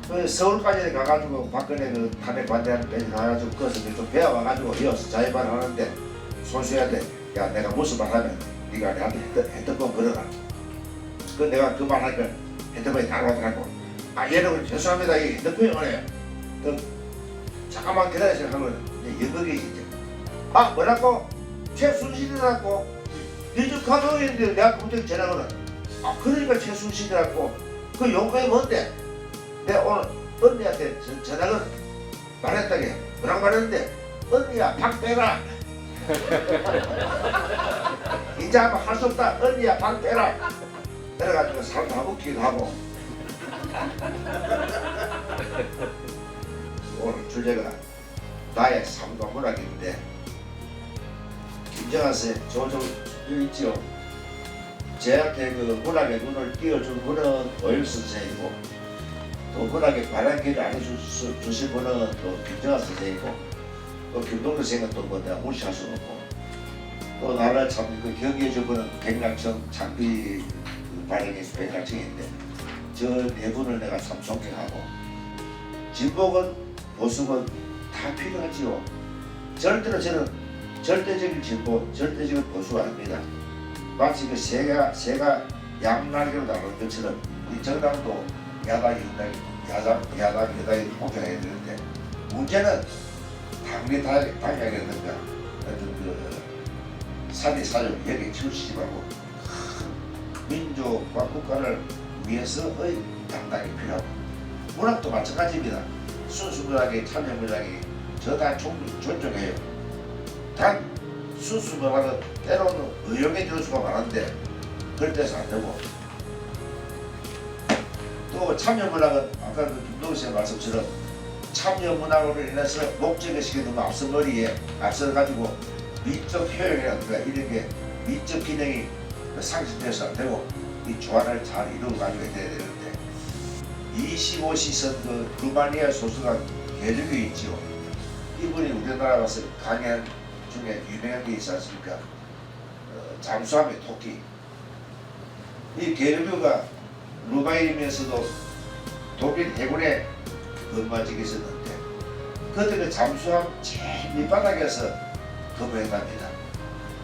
그 서울까지 가가지고 박근혜 그 탄핵 반대하는 데까지 가가지고 그것을 좀 배워와가지고 이어서 자유발언 하는데 손수한테 야 내가 무슨 말 하면 네가 내한테 핸드폰 걸어라. 그 내가 그 말 하니까 핸드폰이 다가오더라고. 아 여러분 죄송합니다 이 핸드폰이 오네요. 그 잠깐만 기다리세요 하면 연극이 이제 아 뭐라고? 최순실이라고 니즈 카톡인데 내가 갑자기 전화거든. 아 그러니까 최순실이라고 그 용감이 뭔데? 내가 오늘 언니한테 전화를 말했다게 뭐라고 말했는데 언니야 방 빼라. 이제 한번 할 수 없다. 언니야 방 빼라. 그래가지고 사람 다 웃기도 하고 오늘 주제가 나의 삶과 문학인데 김정한 씨 저쪽 있지요. 제한테 그 문학의 눈을 띄워준 분은 오일수 선생이고 또 문학의 바람길을 알려주신 분은 또 김정한 선생이고 또 김동근 선생은 또 뭐 내가 무시할 수 없고 또 나를 참 그 경기해준 분은 백낙청 장비 발행에서 백낙청인데 저 네 분을 내가 참 존경하고 진보건 보수건 다 필요하지요. 절대로 저는 절대적인 진보, 절대적인 보수가 아닙니다. 마치 그 새가 양날개로 나오는 것처럼 우리 정당도 야당이 여당이 공존해야 되는데 문제는 당연하게 된다. 어떤 그 사대사적 여기 치우치지 말고 큰 민족과 국가를 위해서의 당당이 필요하고 문학도 마찬가지입니다. 순수 문학의 참여 문학이 저 다 존중해요. 단 순수 문학은 때로는 의용해 줄 수가 많은데 그럴 때서 안 되고 또 참여 문학은 아까 그 김동훈 씨의 말씀처럼 참여 문학으로 인해서 목적의식이 너무 앞서가지고 미적 효용이라든가 이런 게 미적 기능이 상실돼서 안 되고 이 조화를 잘 이루어가지고 해야 되는데 25시선 그 루마니아 소설가 게르기 있지요. 이분이 우리나라 와서 강연 중에 유명한 게 있지 않습니까? 잠수함의 토끼. 이 게르기가 루마니아면서도 독일 해군에 근무하고 있었는데 그때 그 잠수함 제일 밑바닥에서 근무했답니다.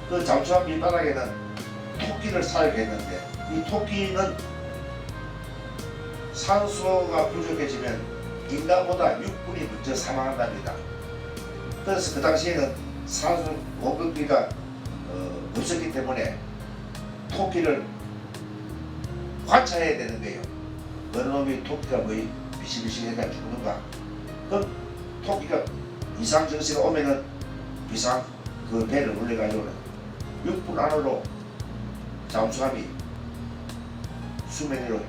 그 잠수함 밑바닥에는 토끼를 사육했는데 이 토끼는 산소가 부족해지면 인간보다 6분이 먼저 사망한답니다. 그래서 그 당시에는 산소 공급기가 없었기 때문에 토끼를 관찰해야 되는 거예요. 어느 놈이 토끼가 거의 비실비실해가 죽는가. 그럼 토끼가 이상 증세가 오면은 비상 그 배를 올려가지고는 6분 안으로 잠수함이 수면 위로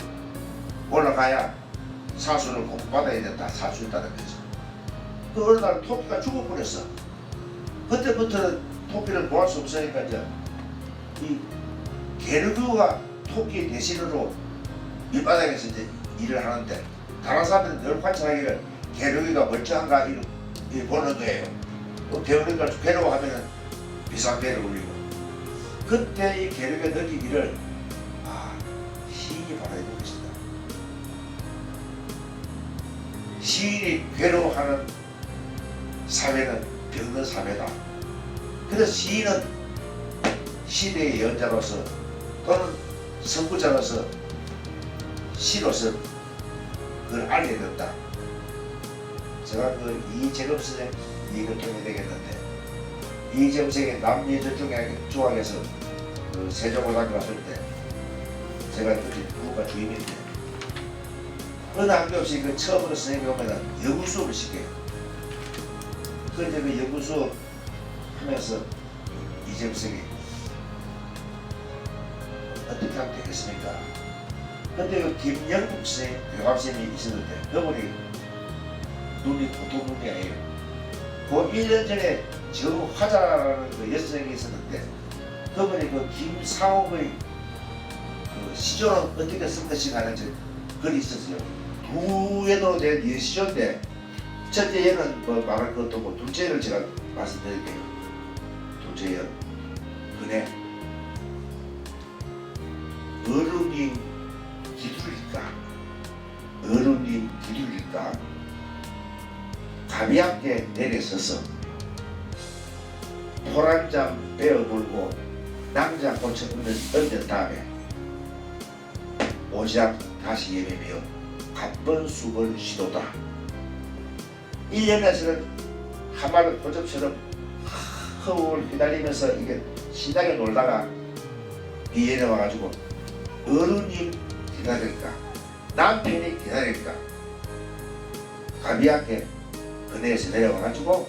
올라가야 산소를 공급받아야 된다. 살 수 있다는 거죠. 그 어느 날 토끼가 죽어버렸어. 그때부터는 토끼를 구할 수 없으니까 이제 이 게르기오가 토끼 대신으로 밑바닥에서 이제 일을 하는데 다른 사람들은 늘 관찰하기를 게르기오가 멀쩡한가 이렇게 보는 거예요. 또 게르기오가 괴로워하면은 비상배를 올리고 그때 이 게르기오가 느끼기를 시인이 바로 해보고 있습니다. 시인이 괴로워하는 사회는 병든 사회다. 그래서 시인은 시대의 연자로서 또는 선구자로서 시로서 그걸 알게 된다. 제가 그 이재금 선생 얘기를 통해 되겠는데 이재금 선생의 남예절 중학에서 그 세종고등학교 갔을 때 제가 그때 국가 주임인데 어느 학교 없이 그 처음으로 선생님이 오면은 연구 수업을 시켜요. 그런데 그 연구 수업 하면서 이재금 선생이 어떻게 하면 되겠습니까? 근데 그 김영국 선생님, 교감선생님이 있었는데 그분이 눈이 보통 눈이 아니에요. 그 1년 전에 정화자라는 그 여선생님이 있었는데 그분이 그 김상옥의 그 시조는 어떻게 쓴 것인가 하는 글이 있었어요. 두 애도 된 여시조인데 첫째 얘는 뭐 말할 것도 없고 둘째를 제가 말씀드릴게요. 둘째 연 그네 얼음이 기둘일까 얼음이 기둘일까 가비함께 내려서서 포란잠 베어물고 낭자꽃을 얹은 다음에 오지랖 다시 예매며 갑번수벌 시도다. 1년에서는 한마리 고접처럼 허우를 휘날리면서 이게 신나게 놀다가 이해에 와가지고 어른이 기다릴까 남편이 기다릴까 가비하게 그네에서 내려와가지고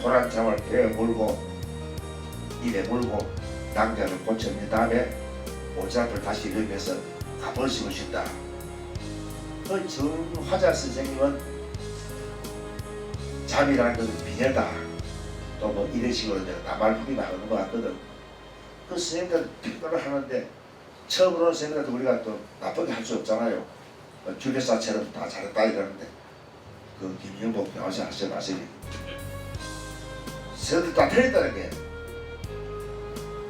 포란잠을 배에 물고 입에 물고 낭자를 고쳐낸 다음에 오지랖을 다시 이르면서 갑번식을 쉰다. 그 정화자 선생님은 잠이라는 것은 비녀다. 또 뭐 이런 식으로 나말풀이 나오는 것 같거든. 그 선생님들 평가를 하는데 처음 오는 선생님들도 우리가 또 나쁘게 할 수 없잖아요. 주교사처럼 다 잘했다 이러는데 그 김영복 병원사 하셔 마세요. 선생님들 다 틀렸다는 게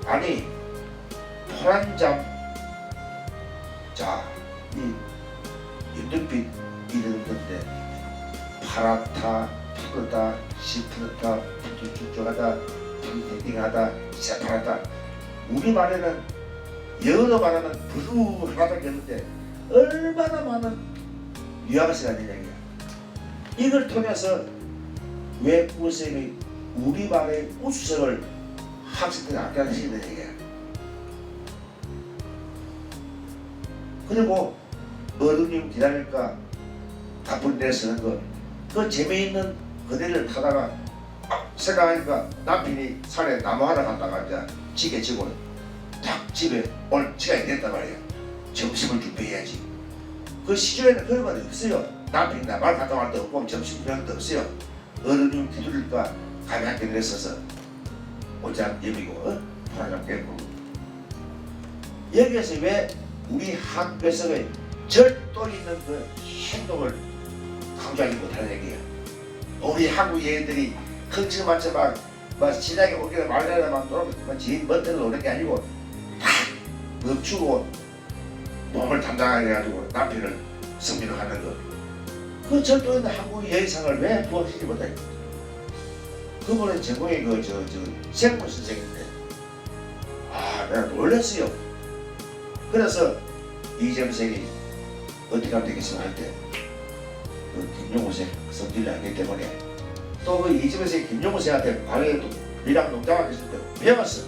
아니 포란잠 자 이 윤등빛 이러는 건데 파랗다 푸르다 시푸르다 푸쭉쭉하다 딩딩하다 새파랗다 우리말에는 영어로 말하면 브루 하나밖에 없는데 얼마나 많은 뉘앙스가 있는 얘기야. 이걸 통해서 왜 선생님이 우리말의 우수성을 학생들이 악화시키는 얘기야. 그리고 어른님 기다릴까 가쁜 데 쓰는 거 그 재미있는 그네를 타다가 생각하니까 남편이 산에 나무 하나 갔다가 이제 지게 지고 딱 집에 올 시간이 됐단 말이야. 점심을 준비해야지. 그 시절에는 그런 건 없어요. 남편이 나무 갔다 올 때 없고 점심 그런 것도 없어요. 어른님 기다릴까 가볍게 내려서서 오자 여미고 포란잠 깨고 여기에서 왜 우리 한국에서의 절도 있는 그 행동을 강조하지 못하는 얘기야. 우리 한국 여인들이 흥청만청 막 신나게 오기를 말려라 막 놀면 지인 멋대로 노는 게 아니고 다 멈추고 몸을 담당하게 해가지고 남편을 승리로 하는 거. 그 절도 있는 한국 여인상을 왜 부합시키지 못해? 그분은 전공이 생물 선생인데 내가 놀랐어요. 그래서 이점생이 어떻게 하면 되겠으면 할 때 그 김용우 생 성질을 알기 때문에 또 그 이점생이 김용우 생한테 과거에 또 미랑 농장을 했을 때 배웠어.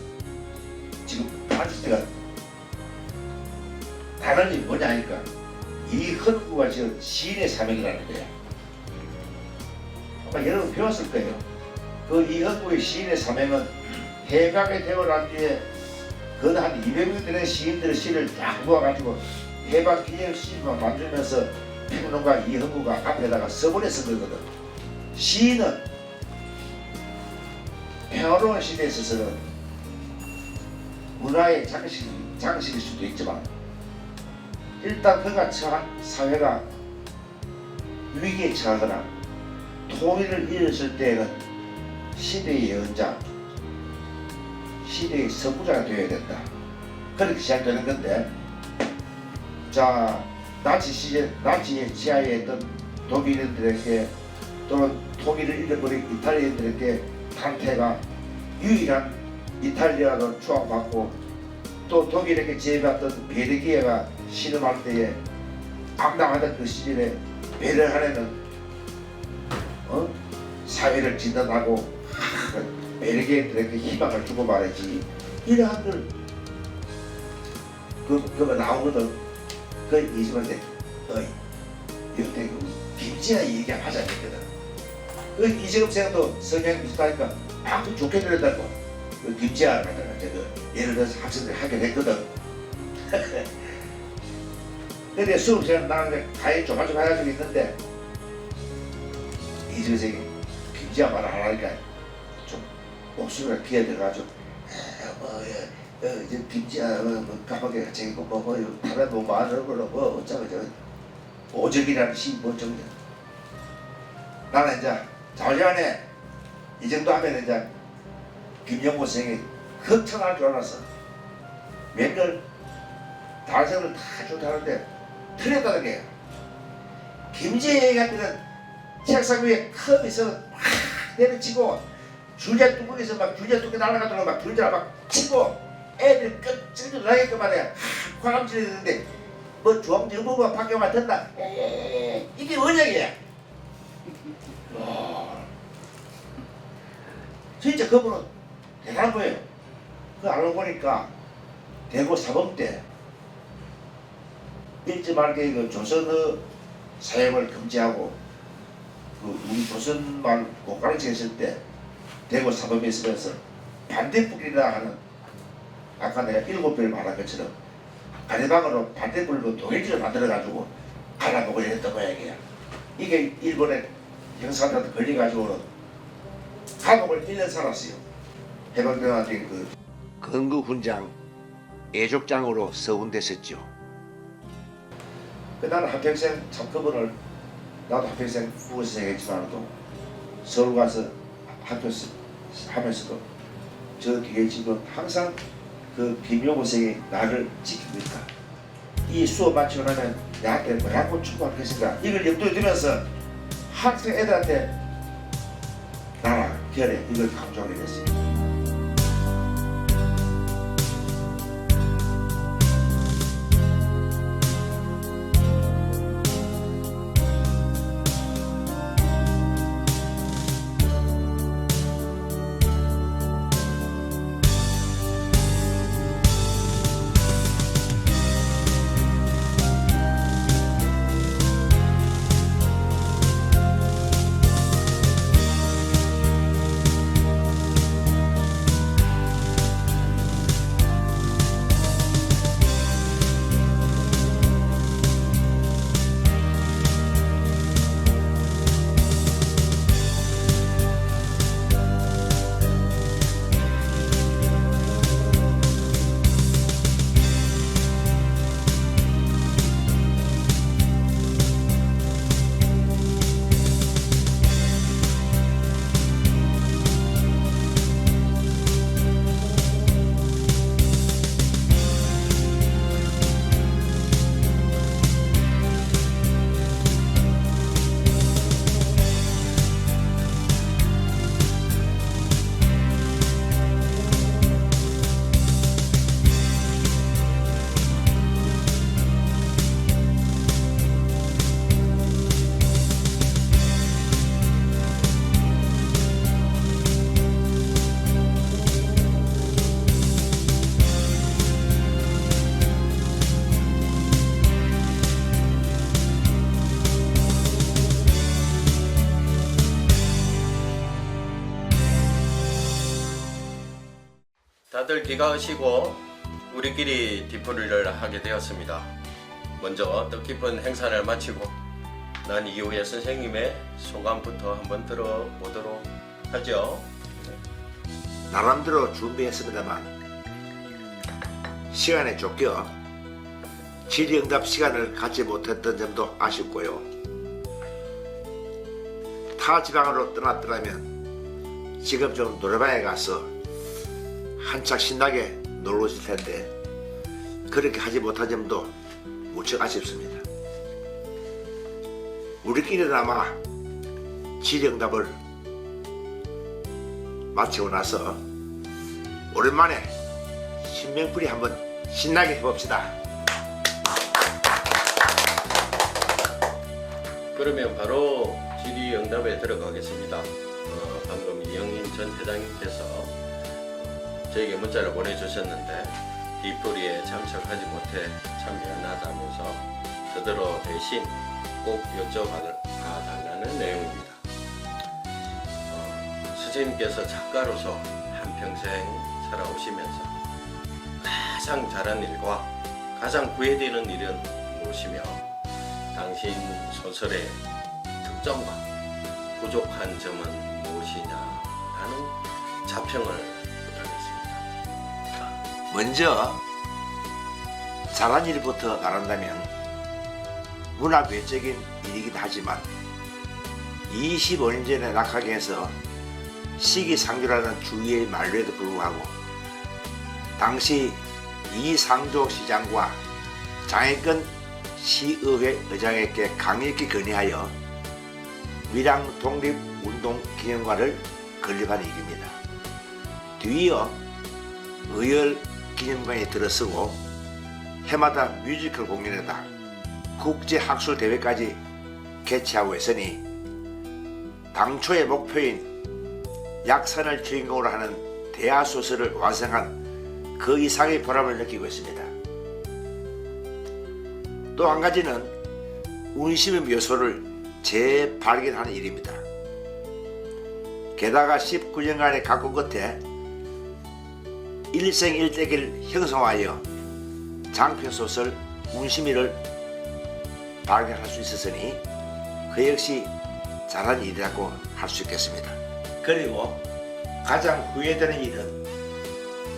지금 받을 때가 다른 일이 뭐냐 하니까 이헌구가 지금 시인의 사명이라는 거야. 아마 여러분 배웠을 거예요. 그 이헌구의 시인의 사명은 해방이 되고 난 뒤에 그 한 200명 되는 시인들의 시를 쫙 모아가지고 해방 기념 시만 만들면서 평론가 이헌구가 앞에다가 서문에 쓴 거거든. 시인은 평화로운 시대에 있어서는 문화의 장식일 수도 있지만 일단 그가 처한 사회가 위기에 처하거나 통일을 잃었을 때에는 시대의 예언자, 시대의 선구자가 되어야 된다. 그렇게 시작되는 건데, 자 나치 지하에 있던 독일인들에게 또는 통일을 잃어버린 이탈리아인들에게 단테가 유일한 이탈리아로 추앙받고 또 독일에게 제외받던 베르기에가 신음할 때에 암담하던 그 시절에 베르하네는 사회를 진단하고 베르기에들에게 희망을 주고 말했지. 이러한 걸 그거 나오거든. 그 이집한테 이때 김지아 얘기가 하자 했거든. 그 이재금생도 성향이 비슷하니까 아주 좋게 들었다고 그 김지아를 갖다가 예를 들어서 학생들이 하게 됐거든. 근데 수업시간 나가는데 가히 조마조마 해가지고 있는데 이재금생이 김지아 말을 하니까 좀 목소리가 귀에 들어가지고 이제 김치 뭐 까맣게 저기 뭐 다른 뭐 마늘 뭐 어쩌고 저 오적이라는 시뭐 정도. 나는 이제 자우지간에 이 정도 하면 이제 김영보 선생이 걱정할 줄 알았어. 맨날 달성을 다 좋다는데 틀렸다는 게 김제 같은 책상 위에 컵에서 막 내려치고 줄자 뚜껑에서 막 줄자 뚜껑 날아가도록 막 줄자 막 치고 애들 끝을 나게끔 말이야 화감질이 되는데 뭐 주황정부가 박경화 된다 이게 원형이야. 진짜 그분은 대단한 거예요. 그 알고 보니까 대구 사범 때 일제 말기에 그 조선어 사용을 금지하고 그 우리 조선말 고가르치 했을 때 대구 사범에 있으면서 반대불이라 하는 아까 내가 7배를 말한 것처럼 가래방으로 반대불로 동일지를 만들어가지고 갈아먹으려 했던 모양이야. 이게 일본의 형사들한테 걸려가지고는 감옥을 1년 살았어요. 해방전한테 그 건국훈장 애족장으로 서운됐었죠. 나는 한평생 참 그분을 나도 한평생 후보선생 했지만도 서울 가서 학교 하면서도 저 뒤에 지금 항상 그 김용호 선생이 나를 지키고 있다. 이 수업 마치고 나면 나한테 뭐라고 축구할 것인가 이걸 염두에 두면서 학생 애들한테 나라 결에 이걸 강조하게 됐어요. 다들 귀가하시고 우리끼리 뒤풀이를 하게 되었습니다. 먼저 뜻깊은 행사를 마치고 난 이후에 선생님의 소감부터 한번 들어보도록 하죠. 나름대로 준비했습니다만 시간에 쫓겨 질의응답 시간을 갖지 못했던 점도 아쉽고요. 타 지방으로 떠났더라면 지금 좀 노래방에 가서 한창 신나게 놀러 오실 텐데 그렇게 하지 못한 점도 무척 아쉽습니다. 우리끼리나마 질의응답을 마치고 나서 오랜만에 신명풀이 한번 신나게 해봅시다. 그러면 바로 질의응답에 들어가겠습니다. 방금 이영인 전 회장님께서 저에게 문자를 보내주셨는데 뒤풀이에 참석하지 못해 참 미안하다면서 저더러 대신 꼭 여쭤봐달라는 내용입니다. 선생님께서 작가로서 한평생 살아오시면서 가장 잘한 일과 가장 후회되는 일은 무엇이며 당신 소설의 특점과 부족한 점은 무엇이냐라는 자평을 부탁했습니다. 먼저 잘한 일부터 말한다면 문화 외적인 일이긴 하지만 25년 전에 낙하경에서 시기상조라는 주의의 만류에도 불구하고 당시 이상조 시장과 장혜근 시의회 의장에게 강력히 건의하여 밀양 독립운동기념관을 건립한 일입니다. 뒤이어 의열 기념관에 들어서고 해마다 뮤지컬 공연에다 국제학술대회까지 개최하고 있으니 당초의 목표인 약산을 주인공으로 하는 대하소설을 완성한 그 이상의 보람을 느끼고 있습니다. 또 한 가지는 운심의 묘소를 재발견하는 일입니다. 게다가 19년간의 각고 끝에 일생일대기를 형성하여 장편소설 운심이를 발견할 수 있었으니 그 역시 잘한 일이라고 할 수 있겠습니다. 그리고 가장 후회되는 일은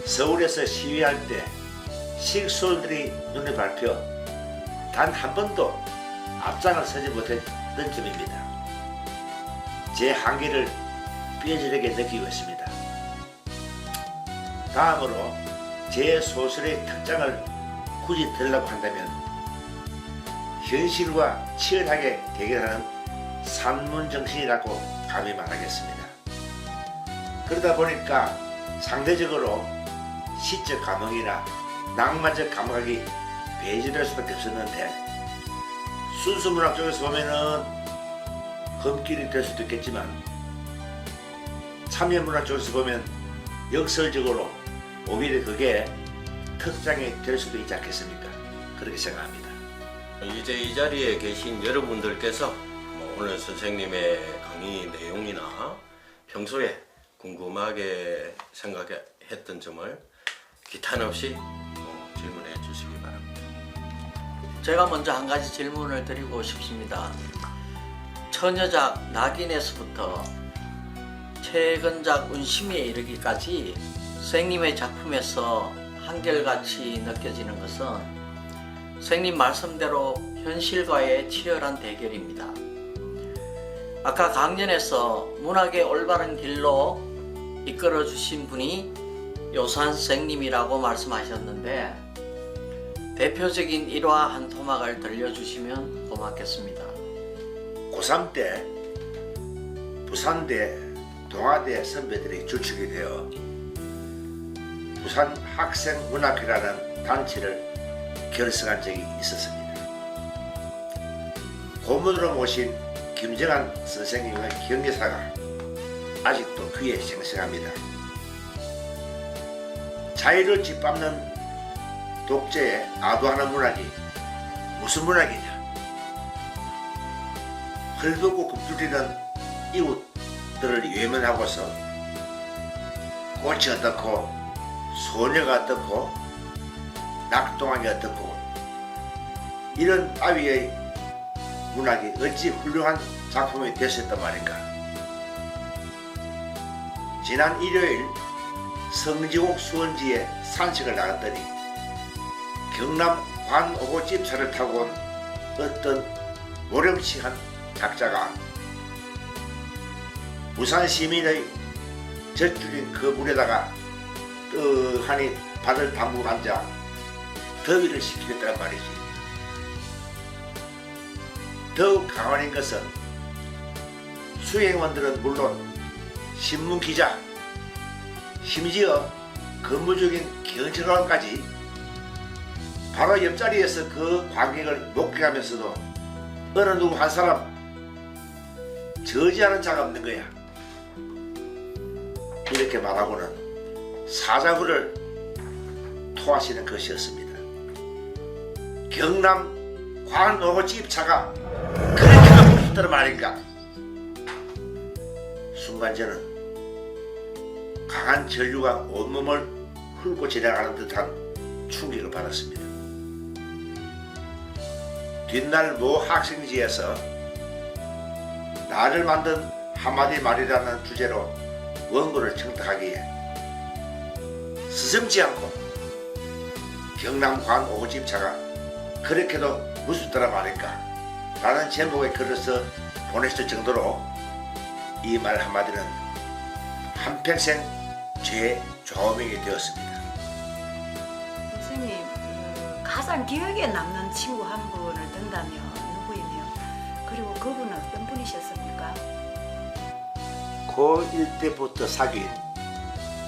서울에서 시위할 때 식솔들이 눈을 밟혀 단 한 번도 앞장을 서지 못했던 점입니다. 제 한계를 뼈저리게 느끼고 있습니다. 다음으로 제 소설의 특장을 굳이 들으려고 한다면 현실과 치열하게 대결하는 산문정신이라고 감히 말하겠습니다. 그러다 보니까 상대적으로 시적 감흥이나 낭만적 감각이 배제될 수밖에 없었는데 순수 문학 쪽에서 보면은 흠길이 될 수도 있겠지만 참여 문학 쪽에서 보면 역설적으로 오히려 그게 특장이 될 수도 있지 않겠습니까? 그렇게 생각합니다. 이제 이 자리에 계신 여러분들께서 오늘 선생님의 강의 내용이나 평소에 궁금하게 생각했던 점을 기탄 없이 질문해 주시기 바랍니다. 제가 먼저 한 가지 질문을 드리고 싶습니다. 처녀작 낙인에서부터 최근작 운심에 이르기까지 선생님의 작품에서 한결같이 느껴지는 것은 선생님 말씀대로 현실과의 치열한 대결입니다. 아까 강연에서 문학의 올바른 길로 이끌어 주신 분이 요산 선생님이라고 말씀하셨는데 대표적인 일화 한 토막을 들려주시면 고맙겠습니다. 고3 때 부산대 동아대 선배들이 주축이 되어 부산 학생문학회라는 단체를 결성한 적이 있었습니다. 고문으로 모신 김정한 선생님의 경례사가 아직도 귀에 생생합니다. 자유를 짓밟는 독재에 아도하는 문학이 무슨 문학이냐? 헐벗고 굶주리는 이웃들을 외면하고서 꽃이 어떻고 소녀가 어떻고 낙동강이 어떻고 이런 따위의 문학이 어찌 훌륭한 작품이 될 수 있단 말인가. 지난 일요일 성지옥 수원지에 산책을 나갔더니 경남 관오고집차를 타고 온 어떤 모렴치한 작자가 부산 시민의 젖줄인 그 물에다가 뜨하니 발을 담그고 앉아 더위를 식히겠다는 말이지. 더욱 강화인 것은 수행원들은 물론 신문기자, 심지어 근무 중인 경찰관까지 바로 옆자리에서 그 관객을 목격하면서도 어느 누구 한 사람 저지하는 자가 없는 거야. 이렇게 말하고는 사자구를 토하시는 것이었습니다. 경남 관오고 집차가 그렇게나 무섭다는 말인가. 순간 저는 강한 전류가 온몸을 훑고 지나가는 듯한 충격을 받았습니다. 뒷날 모 학생지에서 나를 만든 한마디 말이라는 주제로 원고를 청탁하기에 스승지 않고 경남관 오집차가 그렇게도 무섭더라 말일까 라는 제목의 글을 써 보냈을 정도로 이 말 한마디는 한평생 제 조명이 되었습니다. 선생님, 가장 기억에 남는 친구 한 분을 든다면 누구이며 그리고 그분은 어떤 분이셨습니까? 고1 때부터 사귄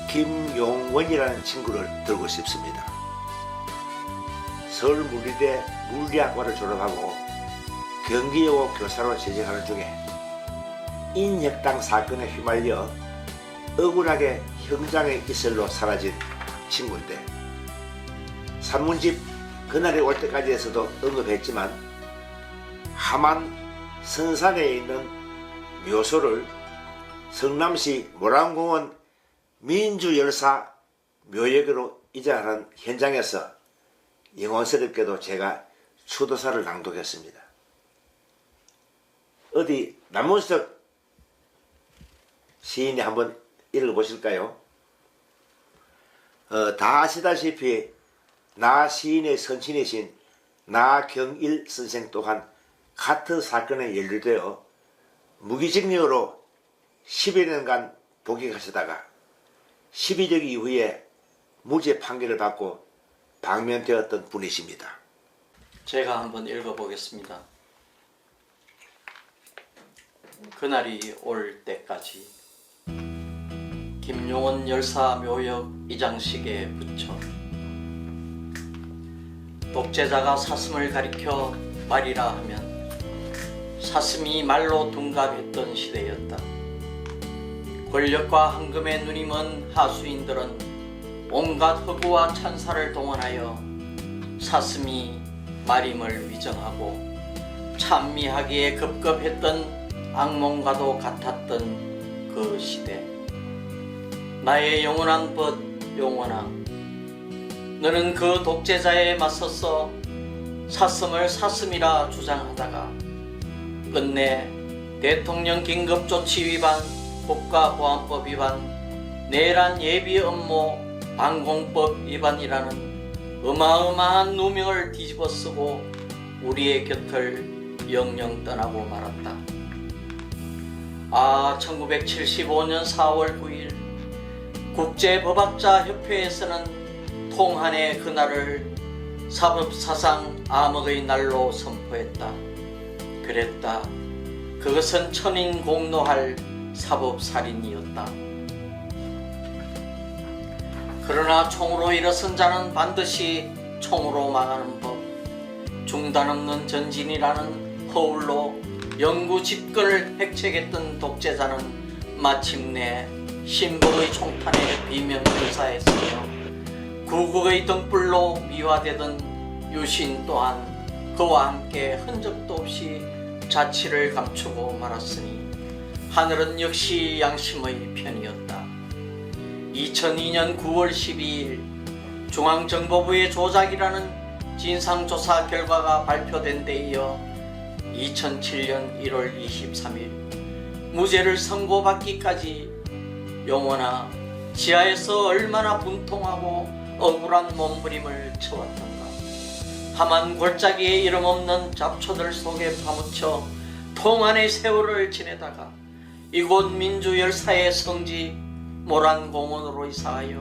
김용원이라는 친구를 들고 싶습니다. 서울물리대 물리학과를 졸업하고 경기여고 교사로 재직하는 중에 인혁당 사건에 휘말려 억울하게 형장의 이슬로 사라진 친구인데 산문집 그날이 올 때까지에서도 언급했지만 함안 선산에 있는 묘소를 성남시 모란공원 민주열사 묘역으로 이전하는 현장에서 영혼스럽게도 제가 추도사를 낭독했습니다. 어디 남문석 시인이 한번 읽어보실까요? 다 아시다시피 나 시인의 선친이신 나경일 선생 또한 같은 사건에 연루되어 무기징역으로 10여 년간 복역하시다가 12적 이후에 무죄 판결을 받고 방면되었던 분이십니다. 제가 한번 읽어보겠습니다. 그날이 올 때까지 김용원 열사 묘역 이장식에 붙여 독재자가 사슴을 가리켜 말이라 하면 사슴이 말로 둔갑했던 시대였다. 권력과 황금의 눈이 먼 하수인들은 온갖 허구와 찬사를 동원하여 사슴이 말임을 위정하고 찬미하기에 급급했던 악몽과도 같았던 그 시대. 나의 영원한 벗 용원아, 너는 그 독재자에 맞서서 사슴을 사슴이라 주장하다가 끝내 대통령 긴급조치 위반, 국가보안법 위반, 내란 예비 업무 방공법 위반이라는 어마어마한 누명을 뒤집어쓰고 우리의 곁을 영영 떠나고 말았다. 1975년 4월 9일 국제법학자협회에서는 통한의 그날을 사법사상 암흑의 날로 선포했다. 그랬다. 그것은 천인 공노할 사법살인이었다. 그러나 총으로 일어선 자는 반드시 총으로 망하는 법, 중단 없는 전진이라는 허울로 영구 집권을 획책했던 독재자는 마침내 신복의 총탄에 비명불사했으며 구국의 등불로 미화되던 유신 또한 그와 함께 흔적도 없이 자취를 감추고 말았으니 하늘은 역시 양심의 편이었다. 2002년 9월 12일 중앙정보부의 조작이라는 진상조사 결과가 발표된 데 이어 2007년 1월 23일 무죄를 선고받기까지 용원아, 지하에서 얼마나 분통하고 억울한 몸부림을 쳐왔던가. 함한 골짜기에 이름 없는 잡초들 속에 파묻혀 통한의 세월을 지내다가 이곳 민주열사의 성지 모란공원으로 이사하여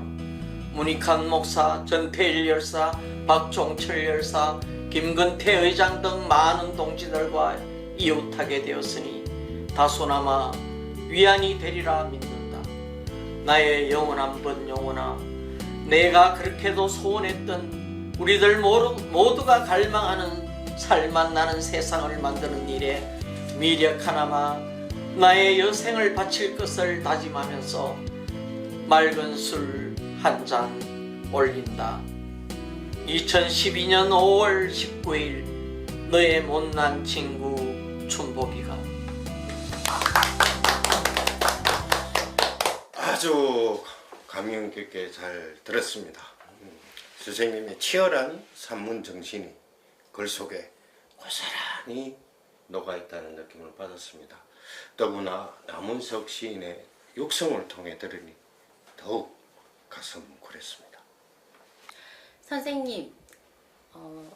문익환 목사, 전태일 열사, 박종철 열사, 김근태 의장 등 많은 동지들과 이웃하게 되었으니 다소나마 위안이 되리라 믿는다. 나의 영원한 벗 용원아, 내가 그렇게도 소원했던 우리들 모두가 갈망하는 살맛 나는 세상을 만드는 일에 미력 하나마 나의 여생을 바칠 것을 다짐하면서 맑은 술 한 잔 올린다. 2012년 5월 19일 너의 못난 친구 춘복이가. 아주 감명 깊게 잘 들었습니다. 선생님의 치열한 산문 정신이 글 속에 고스란히 녹아있다는 느낌을 받았습니다. 더구나 남은석 시인의 육성을 통해 들으니 더욱 가슴 뭉클했습니다. 선생님,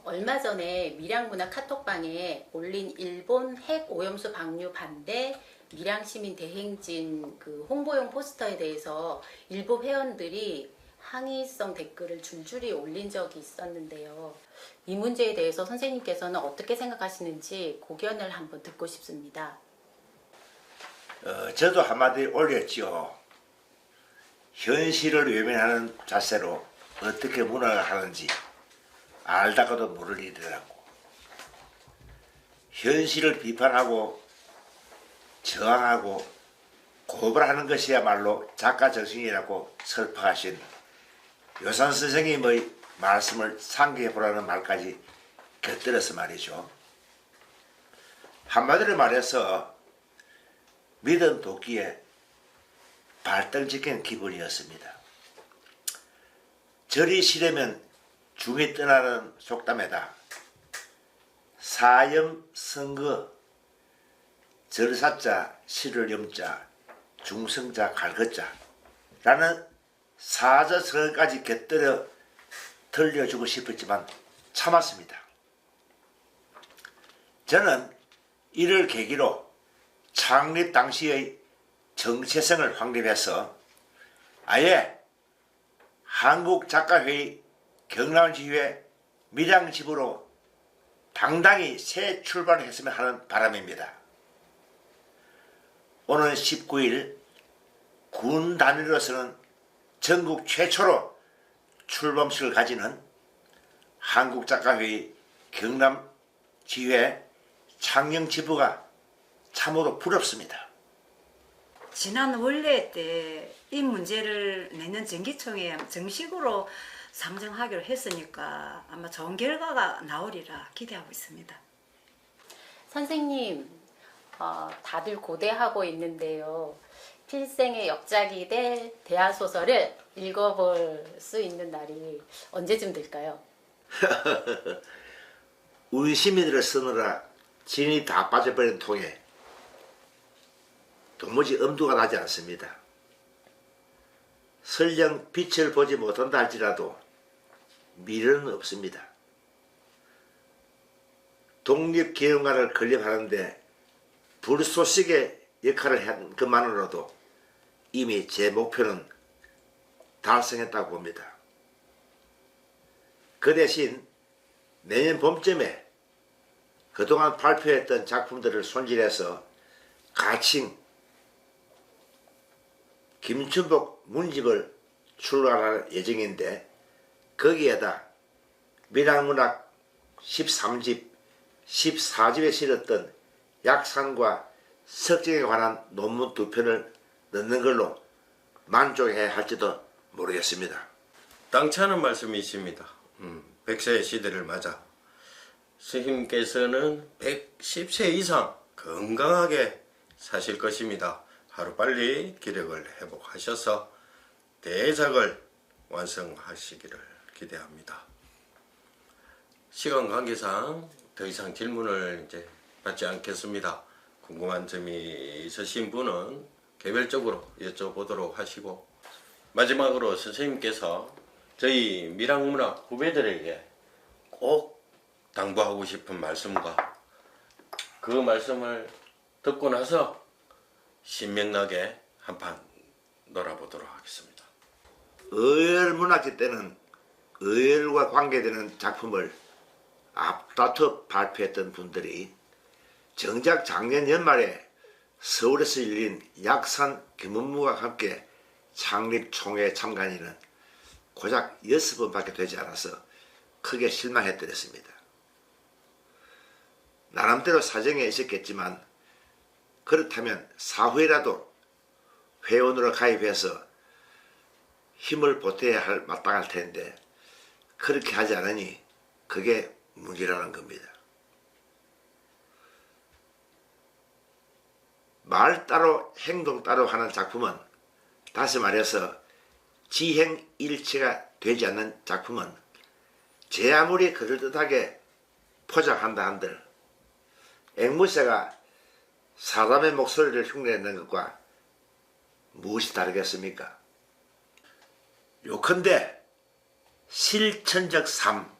얼마 전에 밀양문화 카톡방에 올린 일본 핵 오염수 방류 반대 밀양시민 대행진 그 홍보용 포스터에 대해서 일부 회원들이 항의성 댓글을 줄줄이 올린 적이 있었는데요. 이 문제에 대해서 선생님께서는 어떻게 생각하시는지 고견을 한번 듣고 싶습니다. 저도 한마디 올렸지요. 현실을 외면하는 자세로 어떻게 문화를 하는지 알다가도 모를 일이라고. 현실을 비판하고 저항하고 고발하는 것이야말로 작가 정신이라고 설파하신 요산 선생님의 말씀을 상기해보라는 말까지 곁들여서 말이죠. 한마디로 말해서 믿은 도끼에 발등지킨 기분이었습니다. 절이 싫으면 중이 떠나는 속담에다 사염 선거 절사자 실을 염자 중성자 갈것자 라는 사자성어까지 곁들여 들려주고 싶었지만 참았습니다. 저는 이를 계기로 창립 당시의 정체성을 확립해서 아예 한국작가회의 경남지회 밀양집으로 당당히 새 출발을 했으면 하는 바람입니다. 오는 19일 군 단위로서는 전국 최초로 출범식을 가지는 한국작가회의 경남지회 창녕지부가 참으로 부럽습니다. 지난 원래 때 이 문제를 내년 정기총회에 정식으로 상정하기로 했으니까 아마 좋은 결과가 나오리라 기대하고 있습니다. 선생님, 다들 고대하고 있는데요. 필생의 역작이 될 대하소설을 읽어볼 수 있는 날이 언제쯤 될까요? 우리 시민들을 쓰느라 진이 다 빠져버린 통에 도무지 엄두가 나지 않습니다. 설령 빛을 보지 못한다 할지라도 미련은 없습니다. 독립기념관을 건립하는데 불쏘시개 역할을 한 것만으로도 이미 제 목표는 달성했다고 봅니다. 그 대신 내년 봄쯤에 그동안 발표했던 작품들을 손질해서 가칭 김춘복 문집을 출간할 예정인데 거기에다 밀양문학 13집, 14집에 실었던 약산과 석정에 관한 논문 2편을 넣는 걸로 만족해야 할지도 모르겠습니다. 땅차는 말씀이십니다. 100세의 시대를 맞아 스님께서는 110세 이상 건강하게 사실 것입니다. 하루빨리 기력을 회복하셔서 대작을 완성하시기를 기대합니다. 시간 관계상 더 이상 질문을 이제 받지 않겠습니다. 궁금한 점이 있으신 분은 개별적으로 여쭤보도록 하시고, 마지막으로 선생님께서 저희 밀양문학 후배들에게 꼭 당부하고 싶은 말씀과 그 말씀을 듣고 나서 신명나게 한판 놀아보도록 하겠습니다. 의열문학제 때는 의열과 관계되는 작품을 앞다퉈 발표했던 분들이 정작 작년 연말에 서울에서 열린 약산 규문무와 함께 창립총회 참관인은 고작 6번밖에 되지 않아서 크게 실망했더랬습니다. 나름대로 사정이 있었겠지만 그렇다면 사후에라도 회원으로 가입해서 힘을 보태야 할 마땅할 텐데 그렇게 하지 않으니 그게 문제라는 겁니다. 말 따로 행동 따로 하는 작품은, 다시 말해서 지행일치가 되지 않는 작품은 제 아무리 그럴듯하게 포장한다 한들 앵무새가 사람의 목소리를 흉내내는 것과 무엇이 다르겠습니까? 요컨대 실천적 삶,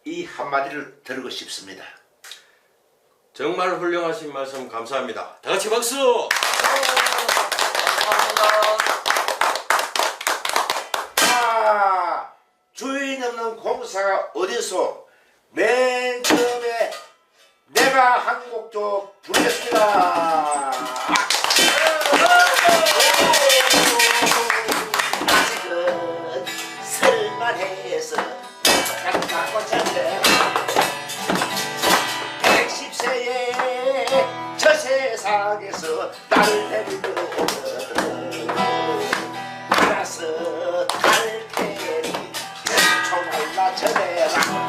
이 한마디를 들고 싶습니다. 정말 훌륭하신 말씀 감사합니다. 다 같이 박수! 아, 주인 없는 공사가 어디서 맨 처음에 내가 한 곡 좀 부르겠습니다. 아직은 쓸만해서 깎고 쳤네. 110세에 저 세상에서 나를 데리고 알아서 갈 테니 총알나 쳐내라.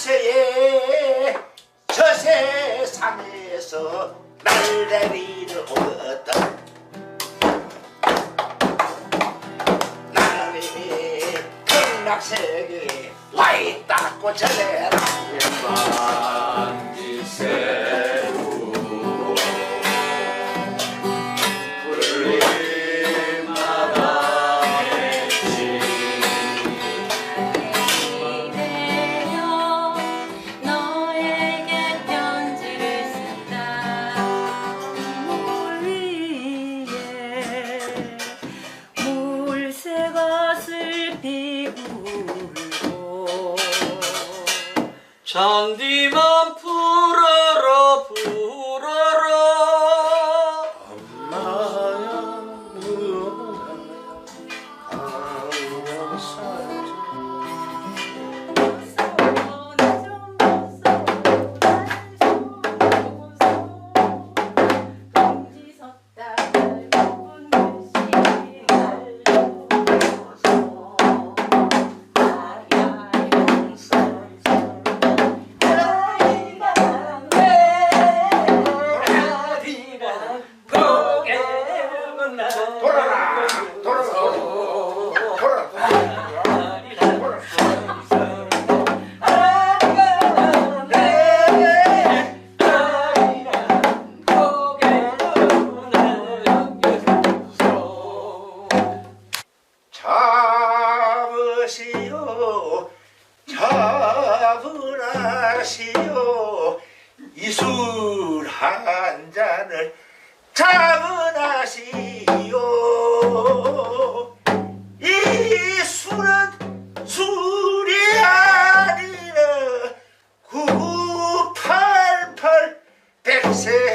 120세에 저 세상에서 날 데리러 오거든. 나는 극락세계에 와있다고 전해라. 너에게 편지를 쓴다. 물 위에 물새것을 피우고 잔디만 풀어라 풀어라 돌아라 돌아라 돌아라 잡으시오 잡으라시오 이 술 한 잔을 잡으라시오 이 술은 술이 아니라 9988 백세